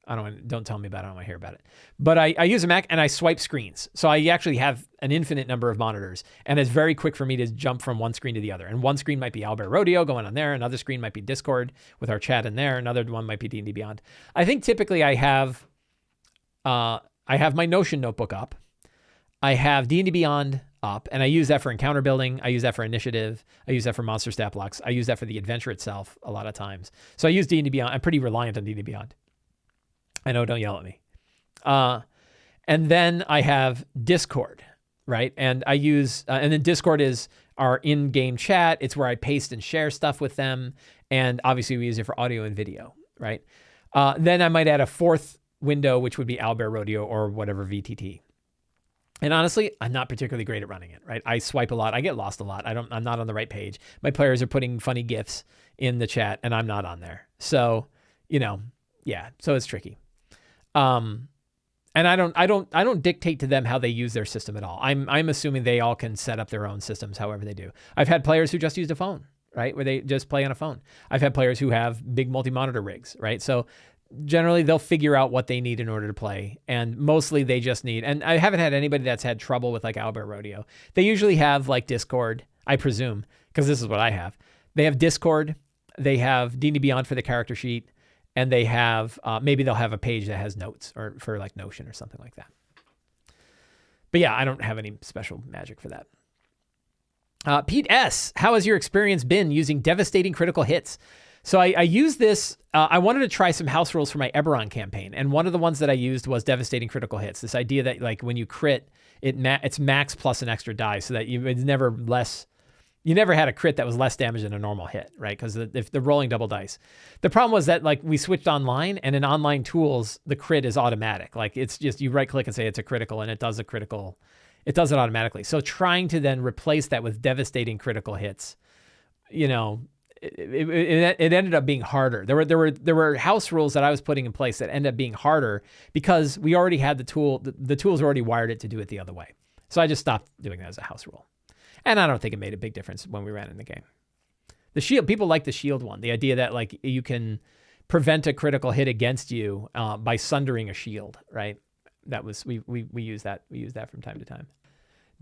Don't tell me about it. I don't want to hear about it. But I use a Mac and I swipe screens. So I actually have an infinite number of monitors, and it's very quick for me to jump from one screen to the other. And one screen might be Owlbear Rodeo going on there. Another screen might be Discord with our chat in there. Another one might be D&D Beyond. I think typically I have my Notion notebook up. I have D&D Beyond up, and I use that for encounter building. I use that for initiative. I use that for monster stat blocks. I use that for the adventure itself a lot of times. So I use D&D Beyond. I'm pretty reliant on D&D Beyond. I know, don't yell at me. And then I have Discord, right? And I use, and then Discord is our in-game chat. It's where I paste and share stuff with them. And obviously we use it for audio and video, right? Then I might add a fourth window, which would be Owlbear Rodeo or whatever VTT. And honestly, I'm not particularly great at running it, right? I swipe a lot. I get lost a lot. I'm not on the right page. My players are putting funny GIFs in the chat and I'm not on there. So, yeah, so it's tricky. And I don't dictate to them how they use their system at all. I'm assuming they all can set up their own systems however they do. I've had players who just used a phone, right? Where they just play on a phone. I've had players who have big multi-monitor rigs, right? So generally they'll figure out what they need in order to play. And mostly they just need, and I haven't had anybody that's had trouble with like Owlbear Rodeo. They usually have like Discord, I presume, because this is what I have. They have Discord, they have D&D Beyond for the character sheet, and they have, maybe they'll have a page that has notes or for like Notion or something like that. But yeah, I don't have any special magic for that. Pete S., how has your experience been using Devastating Critical Hits? So I used this, I wanted to try some house rules for my Eberron campaign. And one of the ones that I used was Devastating Critical Hits. This idea that like when you crit, it's max plus an extra die so that it's never less. You never had a crit that was less damage than a normal hit, right? Because if they're rolling double dice. The problem was that like we switched online, and in online tools, the crit is automatic. Like it's just, you right click and say it's a critical, and it does a critical. It does it automatically. So trying to then replace that with Devastating Critical Hits, it ended up being harder. There were house rules that I was putting in place that ended up being harder because we already had the tool. The tools already wired it to do it the other way. So I just stopped doing that as a house rule. And I don't think it made a big difference when we ran in the game. The shield, people like the shield one. The idea that like you can prevent a critical hit against you by sundering a shield, right? That was, we use that. We use that from time to time.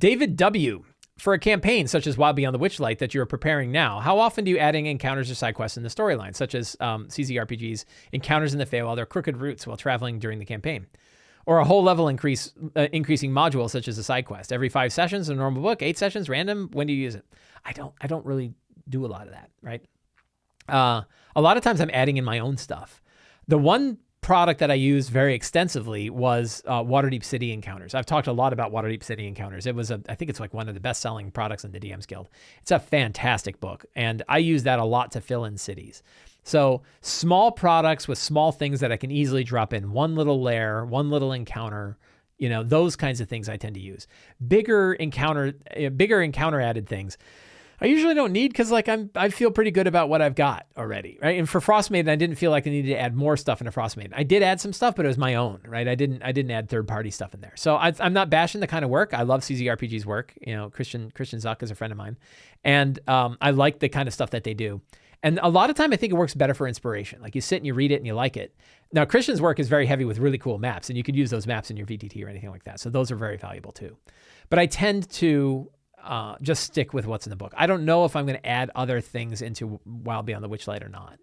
David W., for a campaign such as Wild Beyond the Witchlight that you're preparing now, how often do you add in encounters or side quests in the storyline, such as CZRPGs, encounters in the Feywild, or crooked routes while traveling during the campaign? Or a whole level increasing module such as a side quest. Every 5 sessions in a normal book, 8 sessions, random, when do you use it? I don't really do a lot of that, right? A lot of times I'm adding in my own stuff. The one product that I used very extensively was Waterdeep City Encounters. I've talked a lot about Waterdeep City Encounters. I think it's like one of the best-selling products in the DM's Guild. It's a fantastic book, and I use that a lot to fill in cities. So small products with small things that I can easily drop in. One little lair, one little encounter, those kinds of things I tend to use. Bigger encounter added things I usually don't need because like I feel pretty good about what I've got already, right? And for Frostmaiden, I didn't feel like I needed to add more stuff into Frostmaiden. I did add some stuff, but it was my own, right? I didn't add third-party stuff in there. So I'm not bashing the kind of work. I love CZRPG's work. Christian Zuck is a friend of mine, and I like the kind of stuff that they do. And a lot of time, I think it works better for inspiration. Like you sit and you read it and you like it. Now, Christian's work is very heavy with really cool maps, and you could use those maps in your VTT or anything like that. So those are very valuable too. But I tend to just stick with what's in the book. I don't know if I'm going to add other things into Wild Beyond the Witchlight or not.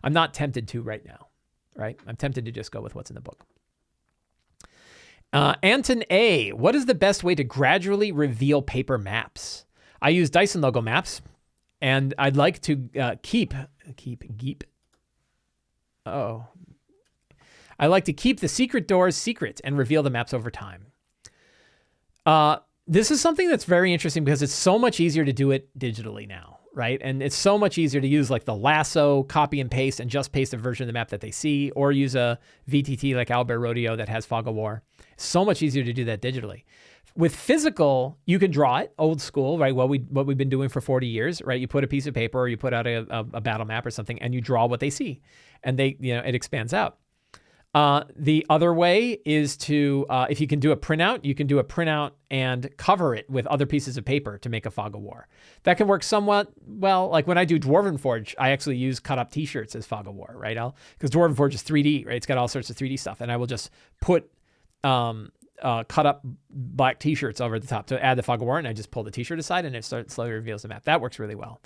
I'm not tempted to right now, right? I'm tempted to just go with what's in the book. Anton A., what is the best way to gradually reveal paper maps? I use Dyson logo maps. And I'd like to I like to keep the secret doors secret and reveal the maps over time. This is something that's very interesting because it's so much easier to do it digitally now, right? And it's so much easier to use like the lasso, copy and paste, and just paste a version of the map that they see, or use a VTT like Owlbear Rodeo that has Fog of War. It's so much easier to do that digitally. With physical, you can draw it old school, right? What we've been doing for 40 years, right? You put a piece of paper or you put out a battle map or something and you draw what they see, and it expands out. The other way is to, if you can do a printout, you can do a printout and cover it with other pieces of paper to make a fog of war. That can work somewhat well. Like when I do Dwarven Forge, I actually use cut up t-shirts as fog of war, right? Because Dwarven Forge is 3D, right? It's got all sorts of 3D stuff. And I will just put cut up black t-shirts over the top to add the fog of war. And I just pull the t-shirt aside and it slowly reveals the map. That works really well.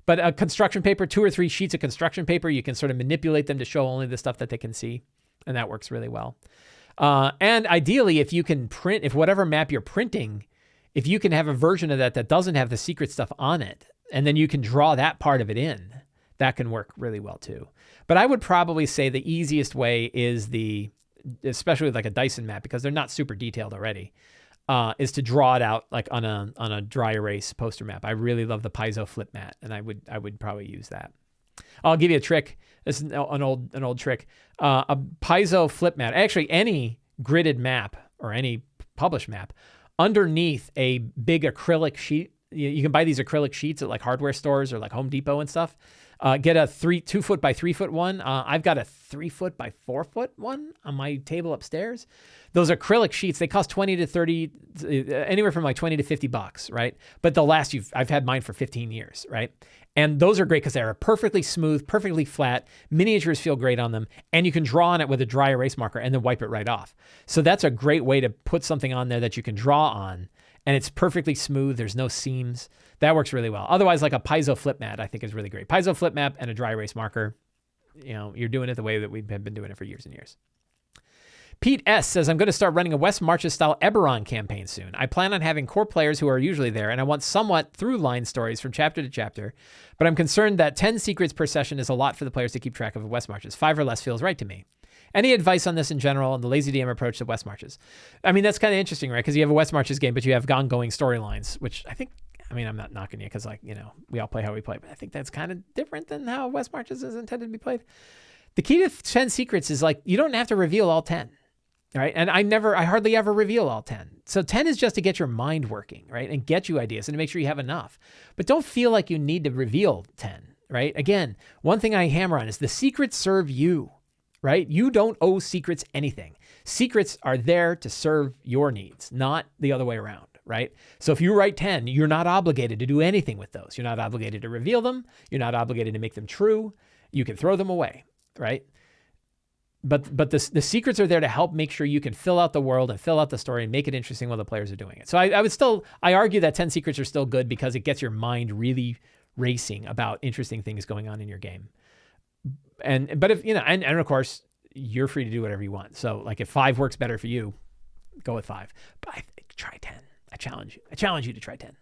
But a construction paper, 2 or 3 sheets of construction paper, you can sort of manipulate them to show only the stuff that they can see. And that works really well. And ideally, if you can print, if whatever map you're printing, if you can have a version of that that doesn't have the secret stuff on it, and then you can draw that part of it in, that can work really well too. But I would probably say the easiest way is especially with like a Dyson map, because they're not super detailed already, is to draw it out like on a dry erase poster map. I really love the Paizo flip mat, and I would probably use that. I'll give you a trick. This is an old trick. A Paizo flip mat, actually any gridded map or any published map, underneath a big acrylic sheet. You can buy these acrylic sheets at like hardware stores or like Home Depot and stuff. Get a 2 foot by 3 foot one. I've got a 3 foot by 4 foot one on my table upstairs. Those acrylic sheets, they cost 20 to 30, anywhere from like 20 to $50, right? But they'll last you. I've had mine for 15 years, right? And those are great because they're perfectly smooth, perfectly flat. Miniatures feel great on them. And you can draw on it with a dry erase marker and then wipe it right off. So that's a great way to put something on there that you can draw on. And it's perfectly smooth. There's no seams. That works really well. Otherwise, like a Paizo flip mat, I think is really great. Paizo flip map and a dry erase marker. You're doing it the way that we've been doing it for years and years. Pete S. says, I'm going to start running a West Marches style Eberron campaign soon. I plan on having core players who are usually there, and I want somewhat through line stories from chapter to chapter, but I'm concerned that 10 secrets per session is a lot for the players to keep track of at West Marches. 5 or less feels right to me. Any advice on this in general and the lazy DM approach to West Marches? I mean, that's kind of interesting, right? Because you have a West Marches game, but you have ongoing storylines, which I'm not knocking you because, we all play how we play, but I think that's kind of different than how West Marches is intended to be played. The key to 10 secrets is you don't have to reveal all 10. Right. And I hardly ever reveal all 10. So 10 is just to get your mind working, right? And get you ideas and to make sure you have enough. But don't feel like you need to reveal 10, right? Again, one thing I hammer on is the secrets serve you, right? You don't owe secrets anything. Secrets are there to serve your needs, not the other way around, right? So if you write 10, you're not obligated to do anything with those. You're not obligated to reveal them. You're not obligated to make them true. You can throw them away, right? But the secrets are there to help make sure you can fill out the world and fill out the story and make it interesting while the players are doing it. So I argue that 10 secrets are still good because it gets your mind really racing about interesting things going on in your game. But if, and of course, you're free to do whatever you want. So like if 5 works better for you, go with 5. But I think try 10. I challenge you. I challenge you to try 10.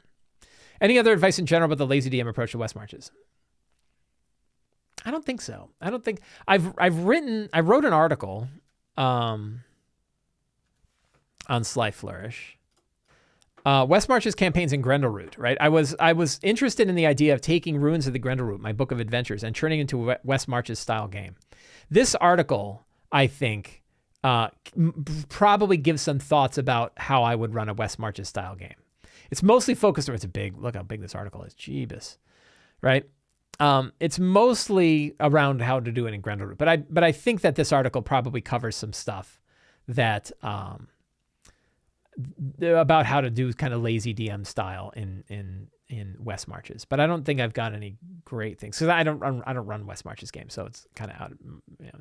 Any other advice in general about the lazy DM approach to West Marches? I don't think so. I don't think I wrote an article on Sly Flourish. West Marches campaigns in Grendleroot, right? I was interested in the idea of taking Ruins of the Grendleroot, my book of adventures, and turning it into a West Marches style game. This article, I think, probably gives some thoughts about how I would run a West Marches style game. It's mostly focused on, look how big this article is. Jeebus, right? It's mostly around how to do it in Grendleroot, but I think that this article probably covers some stuff that about how to do kind of lazy DM style in West Marches. But I don't think I've got any great things because I don't run West Marches games, so it's kind of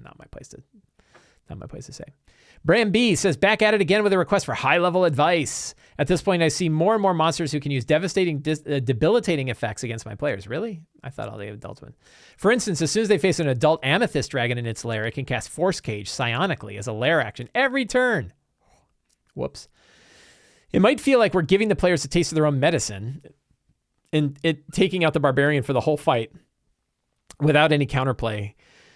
not my place to say. Bram B says, back at it again with a request for high-level advice. At this point, I see more and more monsters who can use devastating, debilitating effects against my players. Really? I thought all the adults would. For instance, as soon as they face an adult amethyst dragon in its lair, it can cast Force Cage psionically as a lair action every turn. Whoops. It might feel like we're giving the players a taste of their own medicine and it taking out the barbarian for the whole fight without any counterplay.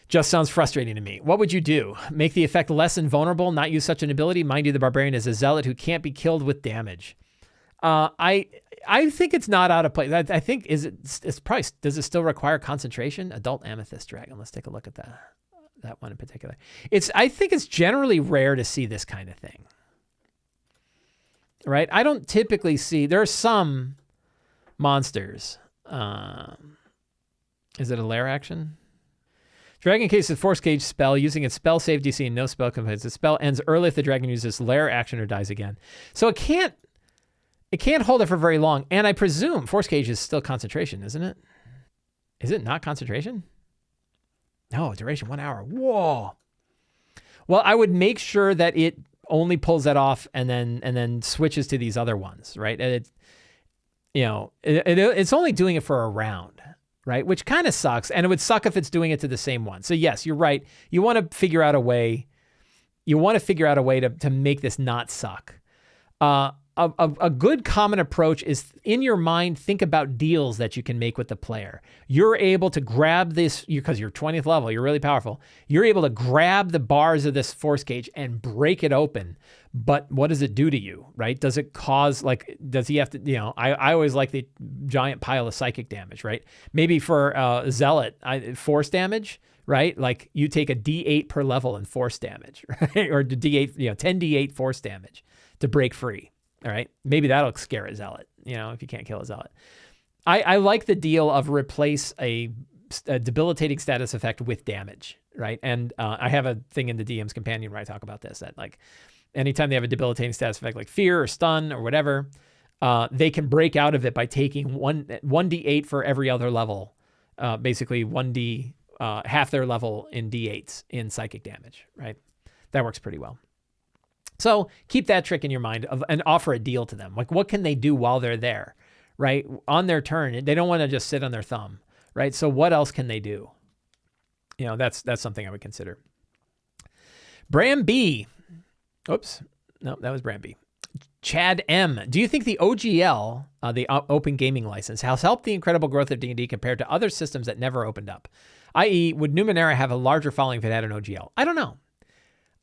Just sounds frustrating to me. What would you do? Make the effect less invulnerable, not use such an ability? Mind you, the barbarian is a zealot who can't be killed with damage. I think it's not out of place. I think it's probably, does it still require concentration? Adult amethyst dragon. Let's take a look at that one in particular. I think it's generally rare to see this kind of thing. Right? I don't typically see, there are some monsters. Is it a lair action? Dragon cases Force Cage spell using its spell save DC and no spell components. The spell ends early if the dragon uses lair action or dies again. So it can't hold it for very long. And I presume Force Cage is still concentration, isn't it? Is it not concentration? No, duration 1 hour. Whoa. Well, I would make sure that it only pulls that off and then switches to these other ones, right? And it's only doing it for a round, right? Which kind of sucks. And it would suck if it's doing it to the same one. So yes, you're right. You want to figure out a way. To make this not suck. A good common approach is, in your mind, think about deals that you can make with the player. You're able to grab this, because you're 20th level, you're really powerful. You're able to grab the bars of this Force Cage and break it open. But what does it do to you, right? Does it cause, does he have to, I always like the giant pile of psychic damage, right? Maybe for Zealot, force damage, right? Like you take a D8 per level in force damage, right? Or D8, 10 D8 force damage to break free. All right. Maybe that'll scare a Zealot, if you can't kill a Zealot. I like the deal of replace a debilitating status effect with damage, right? And I have a thing in the DM's Companion where I talk about this, that anytime they have a debilitating status effect like fear or stun or whatever, they can break out of it by taking 1d8 for every other level, basically 1d, half their level in d8s in psychic damage, right? That works pretty well. So keep that trick in your mind and offer a deal to them. Like, what can they do while they're there, right? On their turn, they don't want to just sit on their thumb, right? So what else can they do? That's something I would consider. Bram B. Oops. No, that was Bram B. Chad M. Do you think the OGL, the Open Gaming License, has helped the incredible growth of D&D compared to other systems that never opened up? I.e., would Numenera have a larger following if it had an OGL? I don't know.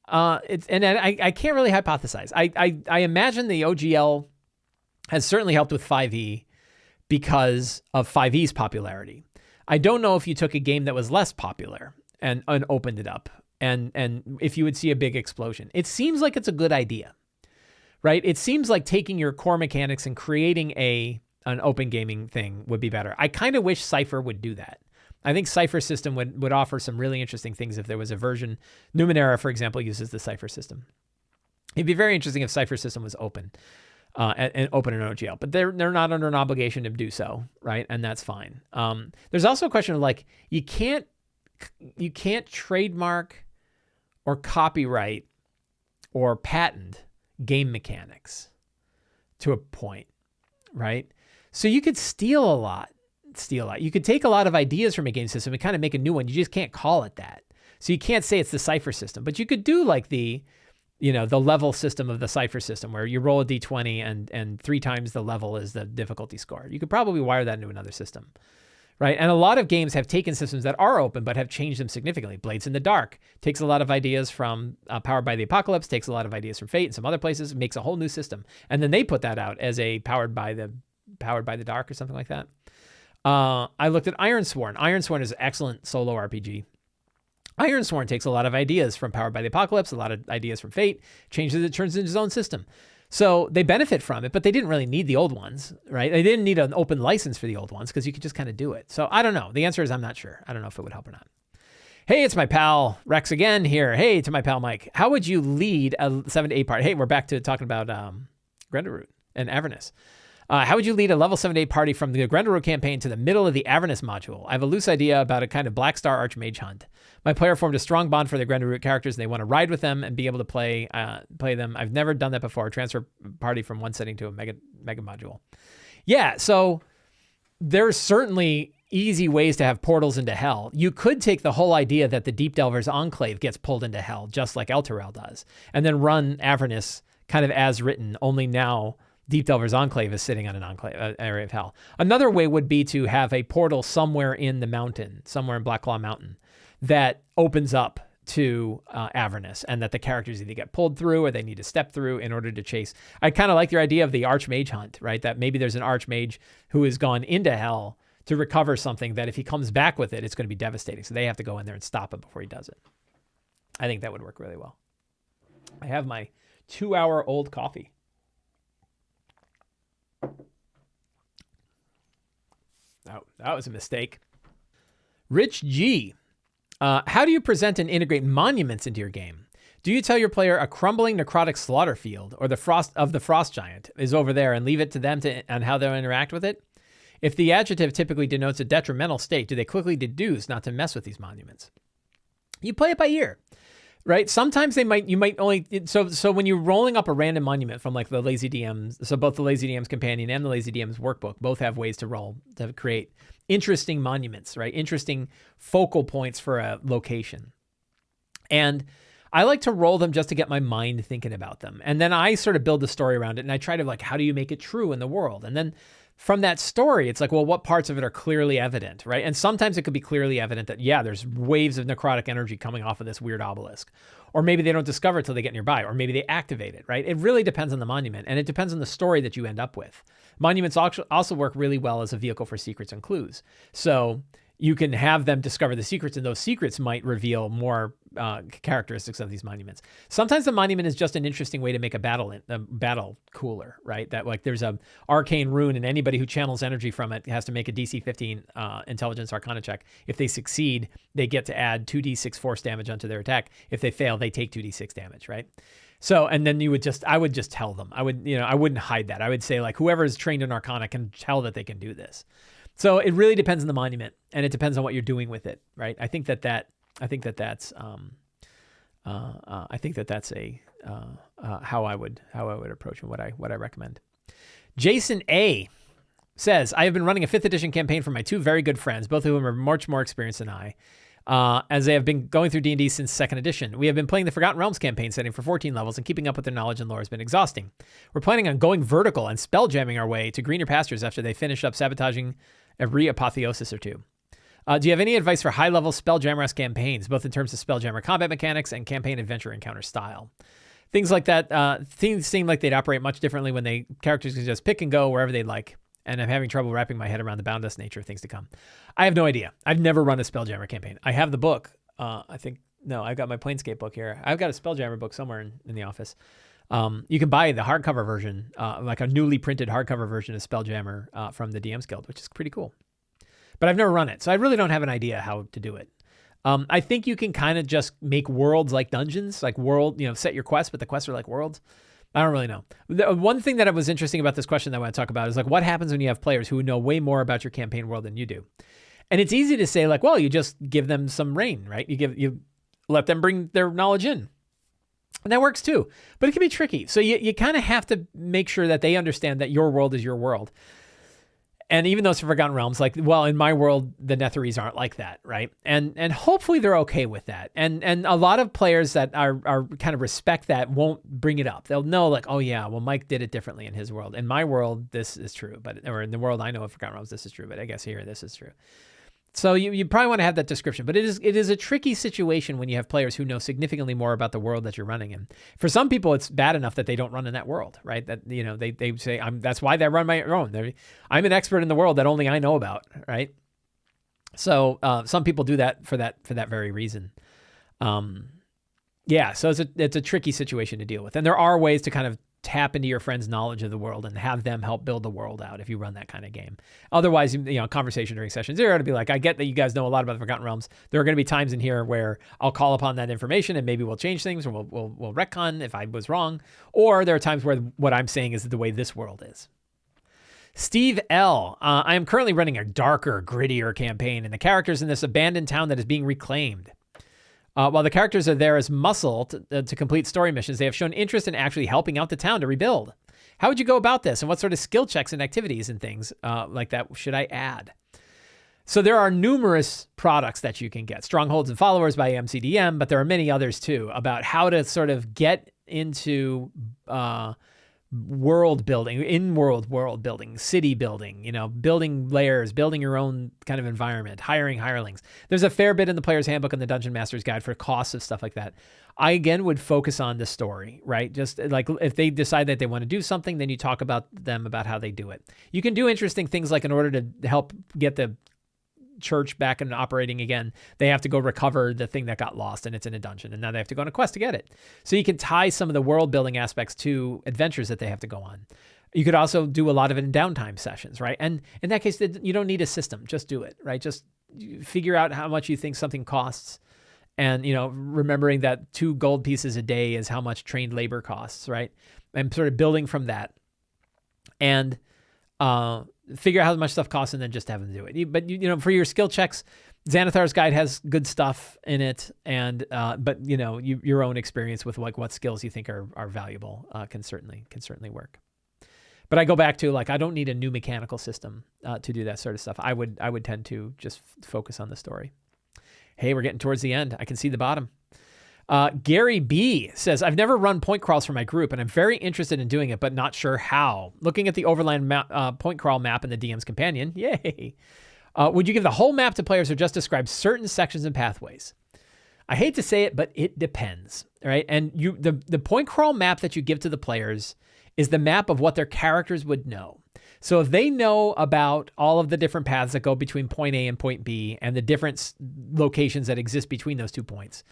I can't really hypothesize. I imagine the OGL has certainly helped with 5e because of 5e's popularity. I don't know if you took a game that was less popular and opened it up and if you would see a big explosion. It seems like it's a good idea, right? It seems like taking your core mechanics and creating an open gaming thing would be better. I kind of wish Cypher would do that. I think Cypher system would offer some really interesting things if there was a version. Numenera, for example, uses the Cypher system. It'd be very interesting if Cypher system was open and open in OGL, but they're not under an obligation to do so, right? And that's fine. There's also a question of you can't trademark or copyright or patent game mechanics to a point, right? So you could steal a lot. You could take a lot of ideas from a game system and kind of make a new one. You just can't call it that. So you can't say it's the Cypher system, but you could do the level system of the Cypher system where you roll a d20 and 3 times the level is the difficulty score. You could probably wire that into another system, right? And a lot of games have taken systems that are open, but have changed them significantly. Blades in the Dark takes a lot of ideas from Powered by the Apocalypse, takes a lot of ideas from Fate and some other places, makes a whole new system. And then they put that out as a Powered by the Dark or something like that. I looked at Ironsworn. Ironsworn is an excellent solo RPG. Ironsworn takes a lot of ideas from Powered by the Apocalypse, a lot of ideas from Fate, changes it, turns it into its own system. So they benefit from it, but they didn't really need the old ones, right? They didn't need an open license for the old ones because you could just kind of do it. So I don't know. The answer is I'm not sure. I don't know if it would help or not. Hey, it's my pal Rex again here. Hey, to my pal Mike. How would you lead a 7 to 8 party? Hey, we're back to talking about Grendleroot and Avernus. How would you lead a level 7 to 8 party from the Grendleroot campaign to the middle of the Avernus module? I have a loose idea about a kind of Black Star Archmage hunt. My player formed a strong bond for the Grendleroot characters, and they want to ride with them and be able to play them. I've never done that before. Transfer party from one setting to a mega module. Yeah, so there's certainly easy ways to have portals into hell. You could take the whole idea that the Deep Delvers Enclave gets pulled into hell, just like Elturel does, and then run Avernus kind of as written, only now Deep Delver's Enclave is sitting on an area of hell. Another way would be to have a portal somewhere in the mountain, somewhere in Blacklaw Mountain, that opens up to Avernus, and that the characters either get pulled through or they need to step through in order to chase. I kind of like your idea of the Archmage hunt, right? That maybe there's an Archmage who has gone into hell to recover something that if he comes back with it, it's going to be devastating. So they have to go in there and stop him before he does it. I think that would work really well. I have my 2-hour-old coffee. Oh, that was a mistake. Rich G. How do you present and integrate monuments into your game? Do you tell your player a crumbling necrotic slaughter field or the frost giant is over there and leave it to them on how they'll interact with it? If the adjective typically denotes a detrimental state, do they quickly deduce not to mess with these monuments? You play it by ear, right? Sometimes you might only, so when you're rolling up a random monument from like the Lazy DM's, so both the Lazy DM's Companion and the Lazy DM's Workbook both have ways to roll to create interesting monuments, right? Interesting focal points for a location. And I like to roll them just to get my mind thinking about them. And then I sort of build the story around it and I try to like, how do you make it true in the world? And then from that story, it's like, well, what parts of it are clearly evident, right? And sometimes it could be clearly evident that, yeah, there's waves of necrotic energy coming off of this weird obelisk. Or maybe they don't discover it till they get nearby, or maybe they activate it, right? It really depends on the monument, and it depends on the story that you end up with. Monuments also work really well as a vehicle for secrets and clues. So you can have them discover the secrets, and those secrets might reveal more characteristics of these monuments. Sometimes the monument is just an interesting way to make a battle cooler, right? That like there's a arcane rune, and anybody who channels energy from it has to make a DC 15 intelligence arcana check. If they succeed, they get to add 2d6 force damage onto their attack. If they fail, they take 2d6 damage, right? So, and then I would just tell them. I wouldn't hide that. I would say like whoever is trained in arcana can tell that they can do this. So it really depends on the monument, and it depends on what you're doing with it, right? I think that's how I would approach and what I recommend. Jason A says, I have been running a 5th edition campaign for my two very good friends, both of whom are much more experienced than I, as they have been going through D&D since 2nd edition. We have been playing the Forgotten Realms campaign setting for 14 levels, and keeping up with their knowledge and lore has been exhausting. We're planning on going vertical and spell jamming our way to greener pastures after they finish up sabotaging a re-apotheosis or two. Do you have any advice for high-level Spelljammer-esque campaigns, both in terms of Spelljammer combat mechanics and campaign adventure encounter style? Things like that, things seem like they'd operate much differently when characters can just pick and go wherever they like, and I'm having trouble wrapping my head around the boundless nature of things to come. I have no idea. I've never run a Spelljammer campaign. I have the book. I've got my Planescape book here. I've got a Spelljammer book somewhere in the office. You can buy the hardcover version, like a newly printed hardcover version of Spelljammer from the DM's Guild, which is pretty cool. But I've never run it, so I really don't have an idea how to do it. I think you can kind of just make worlds like dungeons, like set your quests, but the quests are like worlds. I don't really know. The one thing that was interesting about this question that I want to talk about is like, what happens when you have players who know way more about your campaign world than you do? And it's easy to say like, well, you just give them some reign, right? You let them bring their knowledge in. And that works too, but it can be tricky. So you kind of have to make sure that they understand that your world is your world. And even though it's Forgotten Realms, like, well, in my world, the Netherese aren't like that, right? And hopefully they're okay with that. And a lot of players that are kind of respect that won't bring it up. They'll know like, oh yeah, well, Mike did it differently in his world. In my world, this is true, or in the world I know of Forgotten Realms, this is true, but I guess here, this is true. So you probably want to have that description, but it is a tricky situation when you have players who know significantly more about the world that you're running in. For some people, it's bad enough that they don't run in that world, right? That they say that's why they run my own. I'm an expert in the world that only I know about, right? So some people do that for that very reason. Yeah, so it's a tricky situation to deal with, and there are ways to kind of tap into your friend's knowledge of the world and have them help build the world out if you run that kind of game. Otherwise, conversation during session 0 to be like, I get that you guys know a lot about the Forgotten Realms. There are going to be times in here where I'll call upon that information and maybe we'll change things, or we'll retcon if I was wrong. Or there are times where what I'm saying is the way this world is. Steve L. I am currently running a darker, grittier campaign, and the characters in this abandoned town that is being reclaimed. While the characters are there as muscle to complete story missions, they have shown interest in actually helping out the town to rebuild. How would you go about this, and what sort of skill checks and activities and things like that should I add? So there are numerous products that you can get. Strongholds and Followers by MCDM, but there are many others too about how to sort of get into world building, in-world world building, city building, building layers, building your own kind of environment, hiring hirelings. There's a fair bit in the Player's Handbook and the Dungeon Master's Guide for costs of stuff like that. I, again, would focus on the story, right? Just like if they decide that they want to do something, then you talk about them about how they do it. You can do interesting things like in order to help get the church back and operating again, they have to go recover the thing that got lost and it's in a dungeon, and now they have to go on a quest to get it. So you can tie some of the world building aspects to adventures that they have to go on. You could also do a lot of it in downtime sessions, right? And in that case, you don't need a system. Just do it, right? Just figure out how much you think something costs And, remembering that 2 gold pieces a day is how much trained labor costs, right? I'm sort of building from that. And figure out how much stuff costs and then just have them do it. But, for your skill checks, Xanathar's Guide has good stuff in it. And, but, your own experience with like what skills you think are valuable can certainly work. But I go back to I don't need a new mechanical system to do that sort of stuff. I would tend to just focus on the story. Hey, we're getting towards the end. I can see the bottom. Gary B says, I've never run Pointcrawls for my group, and I'm very interested in doing it, but not sure how. Looking at the Overland Pointcrawl map in the DM's Companion, yay. Would you give the whole map to players or just describe certain sections and pathways? I hate to say it, but it depends, right? And the Pointcrawl map that you give to the players is the map of what their characters would know. So if they know about all of the different paths that go between point A and point B and the different locations that exist between those 2 points,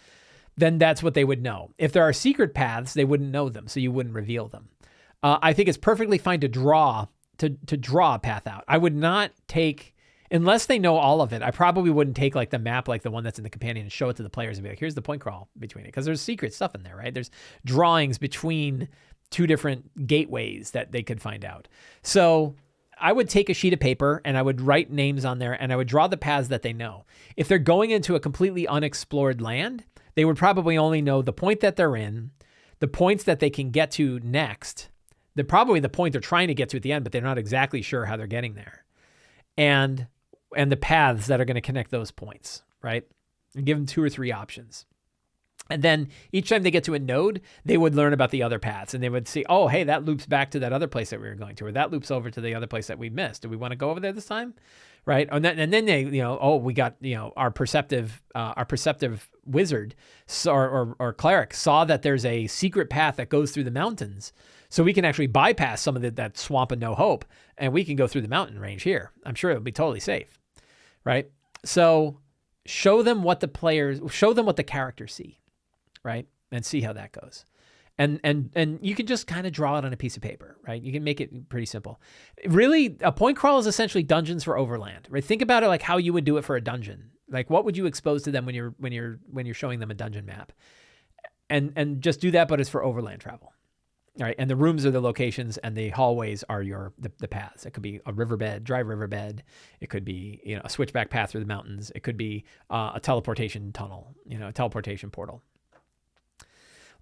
then that's what they would know. If there are secret paths, they wouldn't know them, so you wouldn't reveal them. I think it's perfectly fine to draw a path out. I would not take, unless they know all of it, I probably wouldn't take the map, the one that's in the companion, and show it to the players and be like, here's the point crawl between it. Because there's secret stuff in there, right? There's drawings between 2 different gateways that they could find out. So I would take a sheet of paper and I would write names on there and I would draw the paths that they know. If they're going into a completely unexplored land, they would probably only know the point that they're in, the points that they can get to next, probably the point they're trying to get to at the end, but they're not exactly sure how they're getting there, and the paths that are going to connect those points, right? And give them 2 or 3 options. And then each time they get to a node, they would learn about the other paths and they would see, oh, hey, that loops back to that other place that we were going to, or that loops over to the other place that we missed. Do we want to go over there this time? Right. And then they, we got, our perceptive wizard or cleric saw that there's a secret path that goes through the mountains. So we can actually bypass some of that swamp of no hope and we can go through the mountain range here. I'm sure it'll be totally safe. Right. So show them what the characters see. Right? And see how that goes. And you can just kind of draw it on a piece of paper, right? You can make it pretty simple. Really, a point crawl is essentially dungeons for Overland, right? Think about it like how you would do it for a dungeon. Like what would you expose to them when you're showing them a dungeon map? And just do that, but it's for Overland travel. All right. And the rooms are the locations and the hallways are the paths. It could be a riverbed, dry riverbed. It could be, a switchback path through the mountains. It could be a teleportation tunnel, a teleportation portal.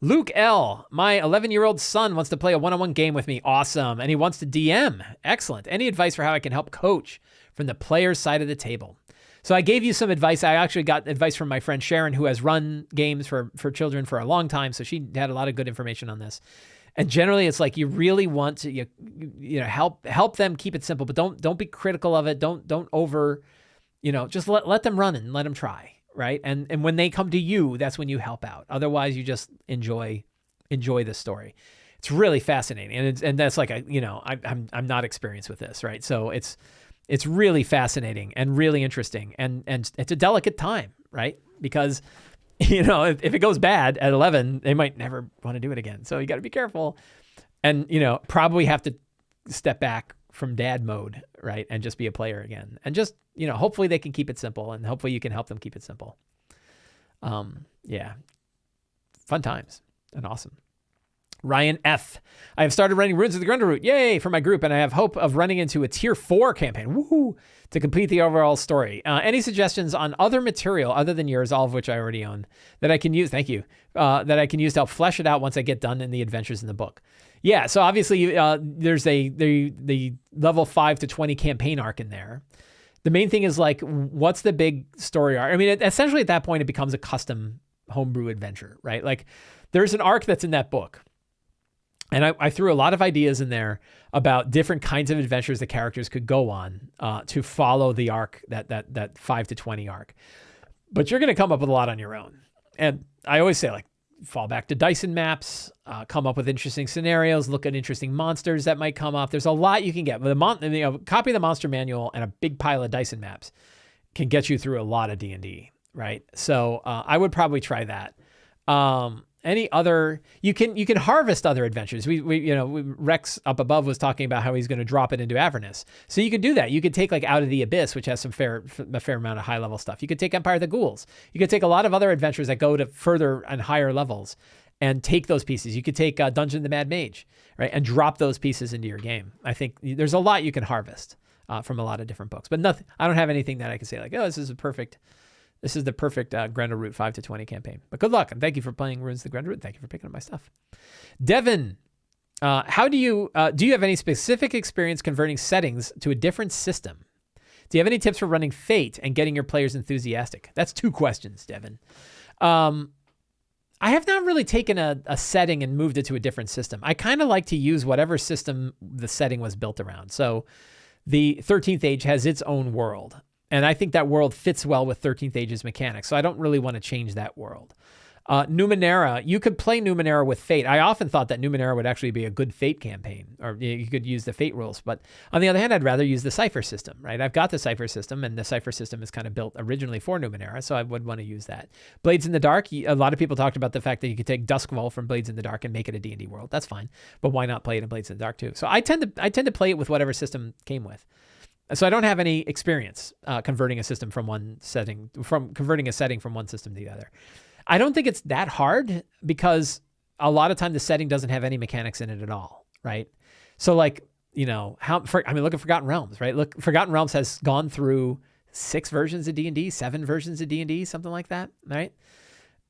Luke L., my 11-year-old son wants to play a one-on-one game with me. Awesome. And he wants to DM. Excellent. Any advice for how I can help coach from the player's side of the table? So I gave you some advice. I actually got advice from my friend Sharon, who has run games for children for a long time. So she had a lot of good information on this. And generally, it's like you really want to help them keep it simple, but don't be critical of it. Don't over, just let them run and let them try. Right. And when they come to you, that's when you help out. Otherwise, you just enjoy the story. It's really fascinating. And that's like, I'm not experienced with this. Right. So it's really fascinating and really interesting. And it's a delicate time. Right. Because, if it goes bad at 11, they might never want to do it again. So you got to be careful and, probably have to step back from dad mode, right? And just be a player again. And just, hopefully they can keep it simple and hopefully you can help them keep it simple. Yeah. Fun times and awesome. Ryan F. I have started running Runes of the Grendleroot. Yay for my group. And I have hope of running into a tier 4 campaign. Woohoo! To complete the overall story. Any suggestions on other material other than yours, all of which I already own, that I can use? Thank you. That I can use to help flesh it out once I get done in the adventures in the book. Yeah. So obviously there's the level 5 to 20 campaign arc in there. The main thing is like, what's the big story arc? I mean, essentially at that point, it becomes a custom homebrew adventure, right? Like there's an arc that's in that book. And I threw a lot of ideas in there about different kinds of adventures the characters could go on to follow the arc, that 5 to 20 arc. But you're going to come up with a lot on your own. And I always say, like, fall back to Dyson maps, come up with interesting scenarios, look at interesting monsters that might come up. There's a lot you can get. Copy of the monster manual and a big pile of Dyson maps can get you through a lot of D&D, right? So I would probably try that. any other, you can harvest other adventures. Rex up above was talking about how he's going to drop it into Avernus. So you could do that. You could take like Out of the Abyss, which has a fair amount of high level stuff. You could take Empire of the Ghouls. You could take a lot of other adventures that go to further and higher levels and take those pieces. You could take Dungeon of the Mad Mage, right? And drop those pieces into your game. I think there's a lot you can harvest from a lot of different books, but nothing, I don't have anything that I can say like, oh, this is the perfect Grendleroot 5 to 20 campaign. But good luck, and thank you for playing Runes of the Grendleroot. Thank you for picking up my stuff. Devin, how do you have any specific experience converting settings to a different system? Do you have any tips for running Fate and getting your players enthusiastic? That's 2 questions, Devin. I have not really taken a setting and moved it to a different system. I kind of like to use whatever system the setting was built around. So the 13th Age has its own world. And I think that world fits well with 13th Age's mechanics. So I don't really want to change that world. Numenera, you could play Numenera with Fate. I often thought that Numenera would actually be a good Fate campaign, or you could use the Fate rules. But on the other hand, I'd rather use the Cypher system, right? I've got the Cypher system, and the Cypher system is kind of built originally for Numenera, so I would want to use that. Blades in the Dark, a lot of people talked about the fact that you could take Duskwall from Blades in the Dark and make it a D&D world. That's fine. But why not play it in Blades in the Dark too? So I tend to play it with whatever system came with. So I don't have any experience converting a setting from one system to the other. I don't think it's that hard because a lot of time the setting doesn't have any mechanics in it at all, right? So like, look at Forgotten Realms, right? Look, Forgotten Realms has gone through 6 versions of D&D, 7 versions of D&D, something like that, right?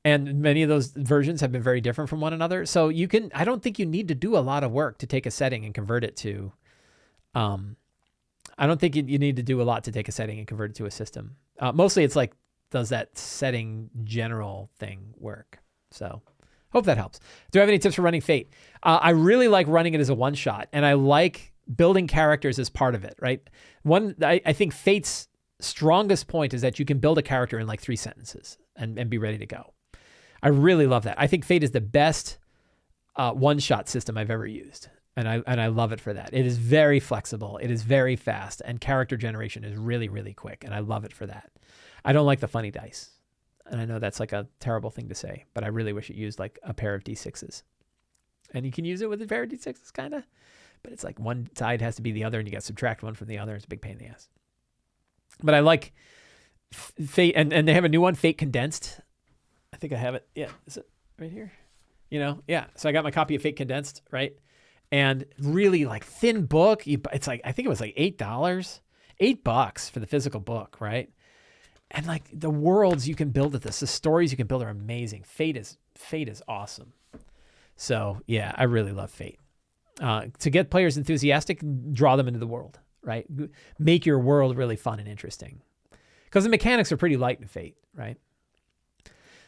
And many of those versions have been very different from one another. So I don't think you need to do a lot of work to take a setting and convert it to, I don't think you need to do a lot to take a setting and convert it to a system. Mostly it's like, does that setting general thing work? So hope that helps. Do I have any tips for running Fate? I really like running it as a one-shot, and I like building characters as part of it, right? I think Fate's strongest point is that you can build a character in like 3 sentences and be ready to go. I really love that. I think Fate is the best one-shot system I've ever used. And I love it for that. It is very flexible. It is very fast, and character generation is really, really quick. And I love it for that. I don't like the funny dice. And I know that's like a terrible thing to say, but I really wish it used like a pair of D6s. And you can use it with a pair of D6s kind of, but it's like one side has to be the other and you got to subtract one from the other. It's a big pain in the ass. But I like Fate, and they have a new one, Fate Condensed. I think I have it. Yeah. Is it right here? Yeah. So I got my copy of Fate Condensed, right? And really like thin book. It's like, I think it was like $8, $8 for the physical book, right? And like the worlds you can build with this, the stories you can build are amazing. Fate is awesome. So yeah, I really love Fate. To get players enthusiastic, draw them into the world, right? Make your world really fun and interesting. Because the mechanics are pretty light in Fate, right?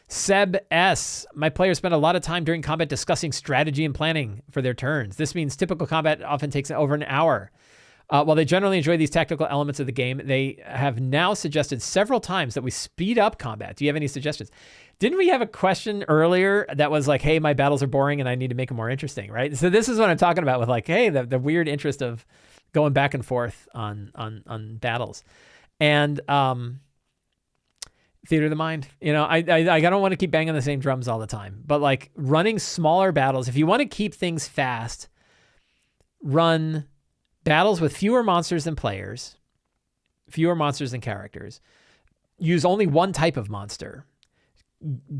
Seb S. My players spend a lot of time during combat discussing strategy and planning for their turns. This means typical combat often takes over an hour. While they generally enjoy these tactical elements of the game, they have now suggested several times that we speed up combat. Do you have any suggestions? Didn't we have a question earlier that was like, hey, my battles are boring and I need to make them more interesting, right? So this is what I'm talking about with like, hey, the weird interest of going back and forth on battles. And theater of the mind, I don't want to keep banging the same drums all the time, but like running smaller battles, if you want to keep things fast, run battles with fewer monsters than players, fewer monsters than characters, use only one type of monster,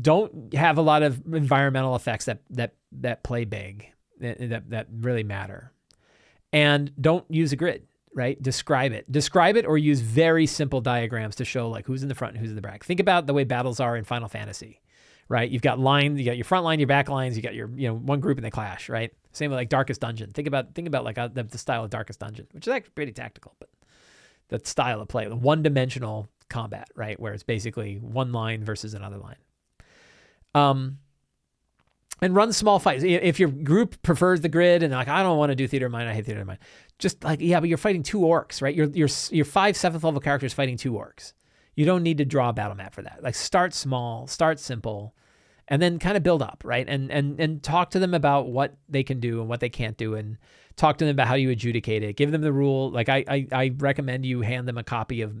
don't have a lot of environmental effects that play big, that really matter, and don't use a grid. Right? Describe it or use very simple diagrams to show like who's in the front and who's in the back. Think about the way battles are in Final Fantasy, right? You've got lines, you got your front line, your back lines, you got your, one group and they clash, right? Same with like Darkest Dungeon. Think about like the style of Darkest Dungeon, which is actually pretty tactical, but the style of play, the one-dimensional combat, right? Where it's basically one line versus another line. And run small fights. If your group prefers the grid and like, I don't want to do theater of mind, I hate theater of mind. Just like, yeah, but you're fighting 2 orcs, right? You're 5 7th level characters fighting 2 orcs. You don't need to draw a battle map for that. Like start small, start simple, and then kind of build up, right? And talk to them about what they can do and what they can't do, and talk to them about how you adjudicate it. Give them the rule. Like I recommend you hand them a copy of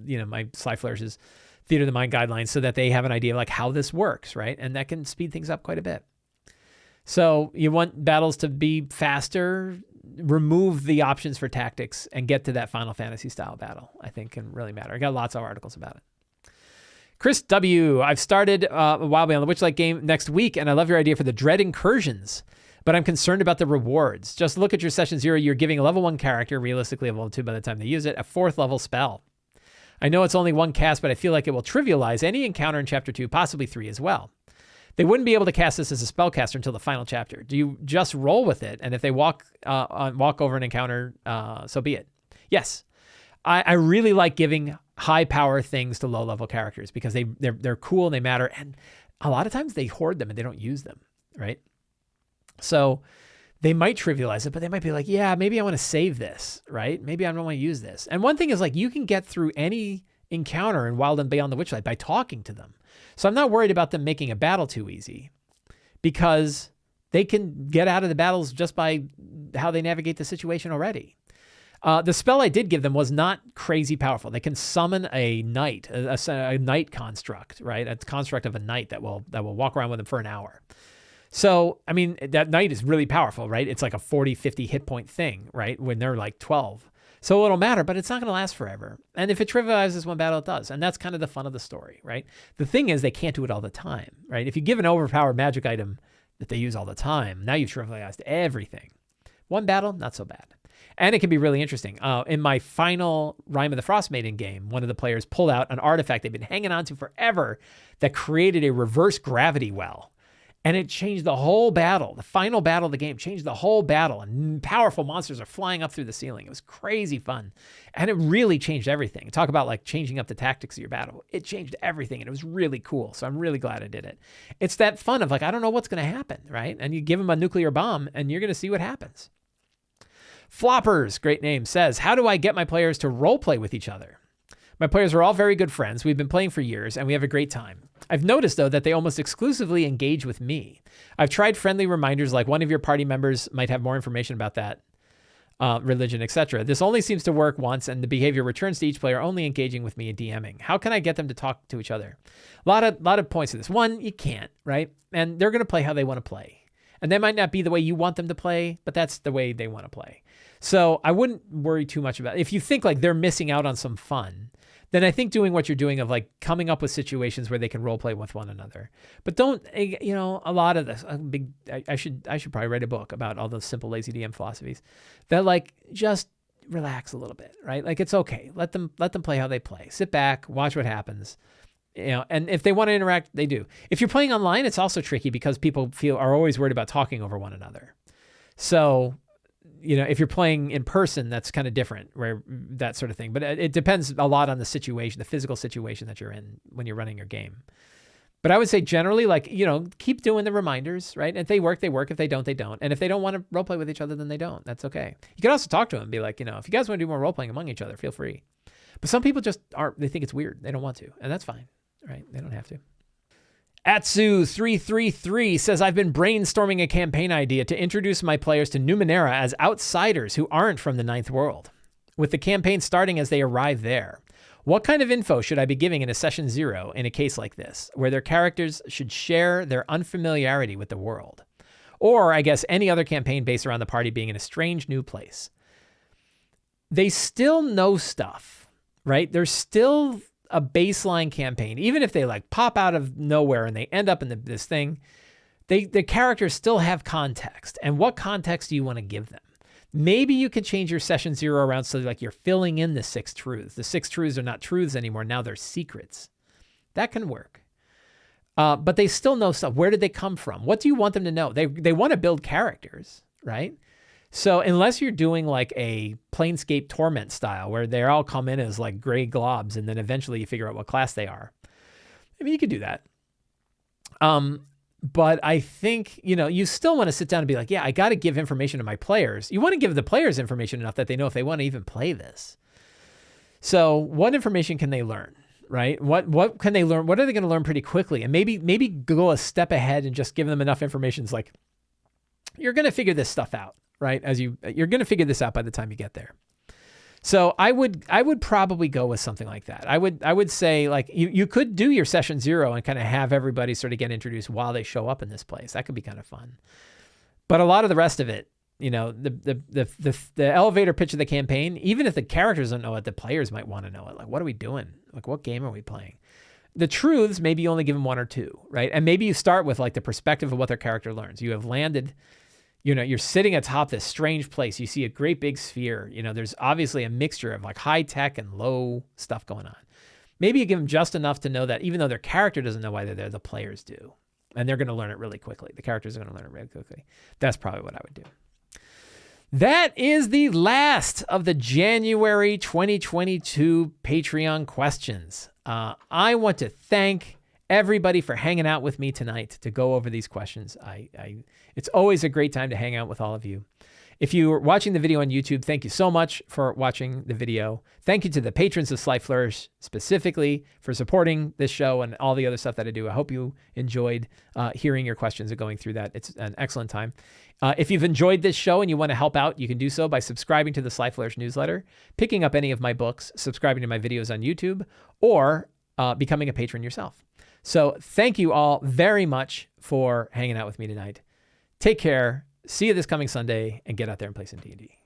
my Sly Flourish's Theater of the Mind guidelines so that they have an idea of like how this works, right? And that can speed things up quite a bit. So you want battles to be faster, remove the options for tactics, and get to that Final Fantasy style battle, I think can really matter. I got lots of articles about it. Chris W. I've started Wild Beyond the Witchlight game next week, and I love your idea for the Dread Incursions, but I'm concerned about the rewards. Just look at your session 0. You're giving a level 1 character, realistically a level 2 by the time they use it, a 4th level spell. I know it's only 1 cast, but I feel like it will trivialize any encounter in Chapter 2, possibly 3 as well. They wouldn't be able to cast this as a spellcaster until the final chapter. Do you just roll with it? And if they walk over an encounter, so be it. Yes. I really like giving high power things to low level characters because they're cool and they matter. And a lot of times they hoard them and they don't use them, right? So they might trivialize it, but they might be like, yeah, maybe I want to save this, right? Maybe I don't want to use this. And one thing is like, you can get through any encounter in Wild and Beyond the Witchlight by talking to them. So I'm not worried about them making a battle too easy because they can get out of the battles just by how they navigate the situation already. The spell I did give them was not crazy powerful. They can summon a knight, a knight construct, right? A construct of a knight that will walk around with them for an hour. So, I mean, that knight is really powerful, right? It's like a 40, 50 hit point thing, right? When they're like 12. So it'll matter, but it's not going to last forever. And if it trivializes one battle, it does. And that's kind of the fun of the story, right? The thing is they can't do it all the time, right? If you give an overpowered magic item that they use all the time, now you've trivialized everything. One battle, not so bad. And it can be really interesting. In my final Rime of the Frostmaiden game, one of the players pulled out an artifact they've been hanging on to forever that created a reverse gravity well. And it changed the whole battle. The final battle of the game changed the whole battle. And powerful monsters are flying up through the ceiling. It was crazy fun. And it really changed everything. Talk about like changing up the tactics of your battle. It changed everything. And it was really cool. So I'm really glad I did it. It's that fun of like, I don't know what's going to happen, right? And you give them a nuclear bomb and you're going to see what happens. Floppers, great name, says, how do I get my players to role play with each other? My players are all very good friends. We've been playing for years, and we have a great time. I've noticed, though, that they almost exclusively engage with me. I've tried friendly reminders like one of your party members might have more information about that, religion, etc. This only seems to work once, and the behavior returns to each player only engaging with me and DMing. How can I get them to talk to each other? A lot of points to this. One, you can't, right? And they're going to play how they want to play. And that might not be the way you want them to play, but that's the way they want to play. So I wouldn't worry too much about it. If you think like they're missing out on some fun, then I think doing what you're doing of like coming up with situations where they can role play with one another. But don't, a lot of this, I should probably write a book about all those simple lazy DM philosophies that like just relax a little bit, right? Like it's okay. Let them play how they play. Sit back, watch what happens. And if they want to interact, they do. If you're playing online, it's also tricky because people are always worried about talking over one another. So, if you're playing in person, that's kind of different, where that sort of thing. But it depends a lot on the situation, the physical situation that you're in when you're running your game. But I would say generally, like, keep doing the reminders, right? If they work, they work. If they don't, they don't. And if they don't want to role play with each other, then they don't. That's okay. You can also talk to them and be like, if you guys want to do more role playing among each other, feel free. But some people just aren't. They think it's weird. They don't want to, and that's fine, right? They don't have to. Atsu333 says, I've been brainstorming a campaign idea to introduce my players to Numenera as outsiders who aren't from the Ninth World, with the campaign starting as they arrive there. What kind of info should I be giving in a session 0 in a case like this, where their characters should share their unfamiliarity with the world? Or, I guess, any other campaign based around the party being in a strange new place. They still know stuff, right? There's still a baseline campaign, even if they like pop out of nowhere and they end up in this thing, the characters still have context. And what context do you want to give them? Maybe you can change your session 0 around so like you're filling in the 6 truths. The 6 truths are not truths anymore. Now they're secrets. That can work. But they still know stuff. Where did they come from? What do you want them to know? They want to build characters, right? So unless you're doing like a Planescape Torment style where they all come in as like gray globs and then eventually you figure out what class they are. I mean, you could do that. But I think, you still want to sit down and be like, yeah, I got to give information to my players. You want to give the players information enough that they know if they want to even play this. So what information can they learn, right? What can they learn? What are they going to learn pretty quickly? And maybe go a step ahead and just give them enough information. It's like, you're going to figure this stuff out. Right? You're going to figure this out by the time you get there. So I would probably go with something like that. I would say like you could do your session 0 and kind of have everybody sort of get introduced while they show up in this place. That could be kind of fun. But a lot of the rest of it, the elevator pitch of the campaign, even if the characters don't know it, the players might want to know it. Like, what are we doing? Like, what game are we playing? The truths, maybe you only give them one or two, right? And maybe you start with like the perspective of what their character learns. You have landed, you're sitting atop this strange place. You see a great big sphere. There's obviously a mixture of like high tech and low stuff going on. Maybe you give them just enough to know that even though their character doesn't know why they're there, the players do. And they're going to learn it really quickly. The characters are going to learn it really quickly. That's probably what I would do. That is the last of the January 2022 Patreon questions. I want to thank everybody for hanging out with me tonight to go over these questions. It's always a great time to hang out with all of you. If you're watching the video on YouTube, thank you so much for watching the video. Thank you to the patrons of Sly Flourish specifically for supporting this show and all the other stuff that I do. I hope you enjoyed hearing your questions and going through that. It's an excellent time. If you've enjoyed this show and you want to help out, you can do so by subscribing to the Sly Flourish newsletter, picking up any of my books, subscribing to my videos on YouTube, or becoming a patron yourself. So thank you all very much for hanging out with me tonight. Take care. See you this coming Sunday, and get out there and play some D&D.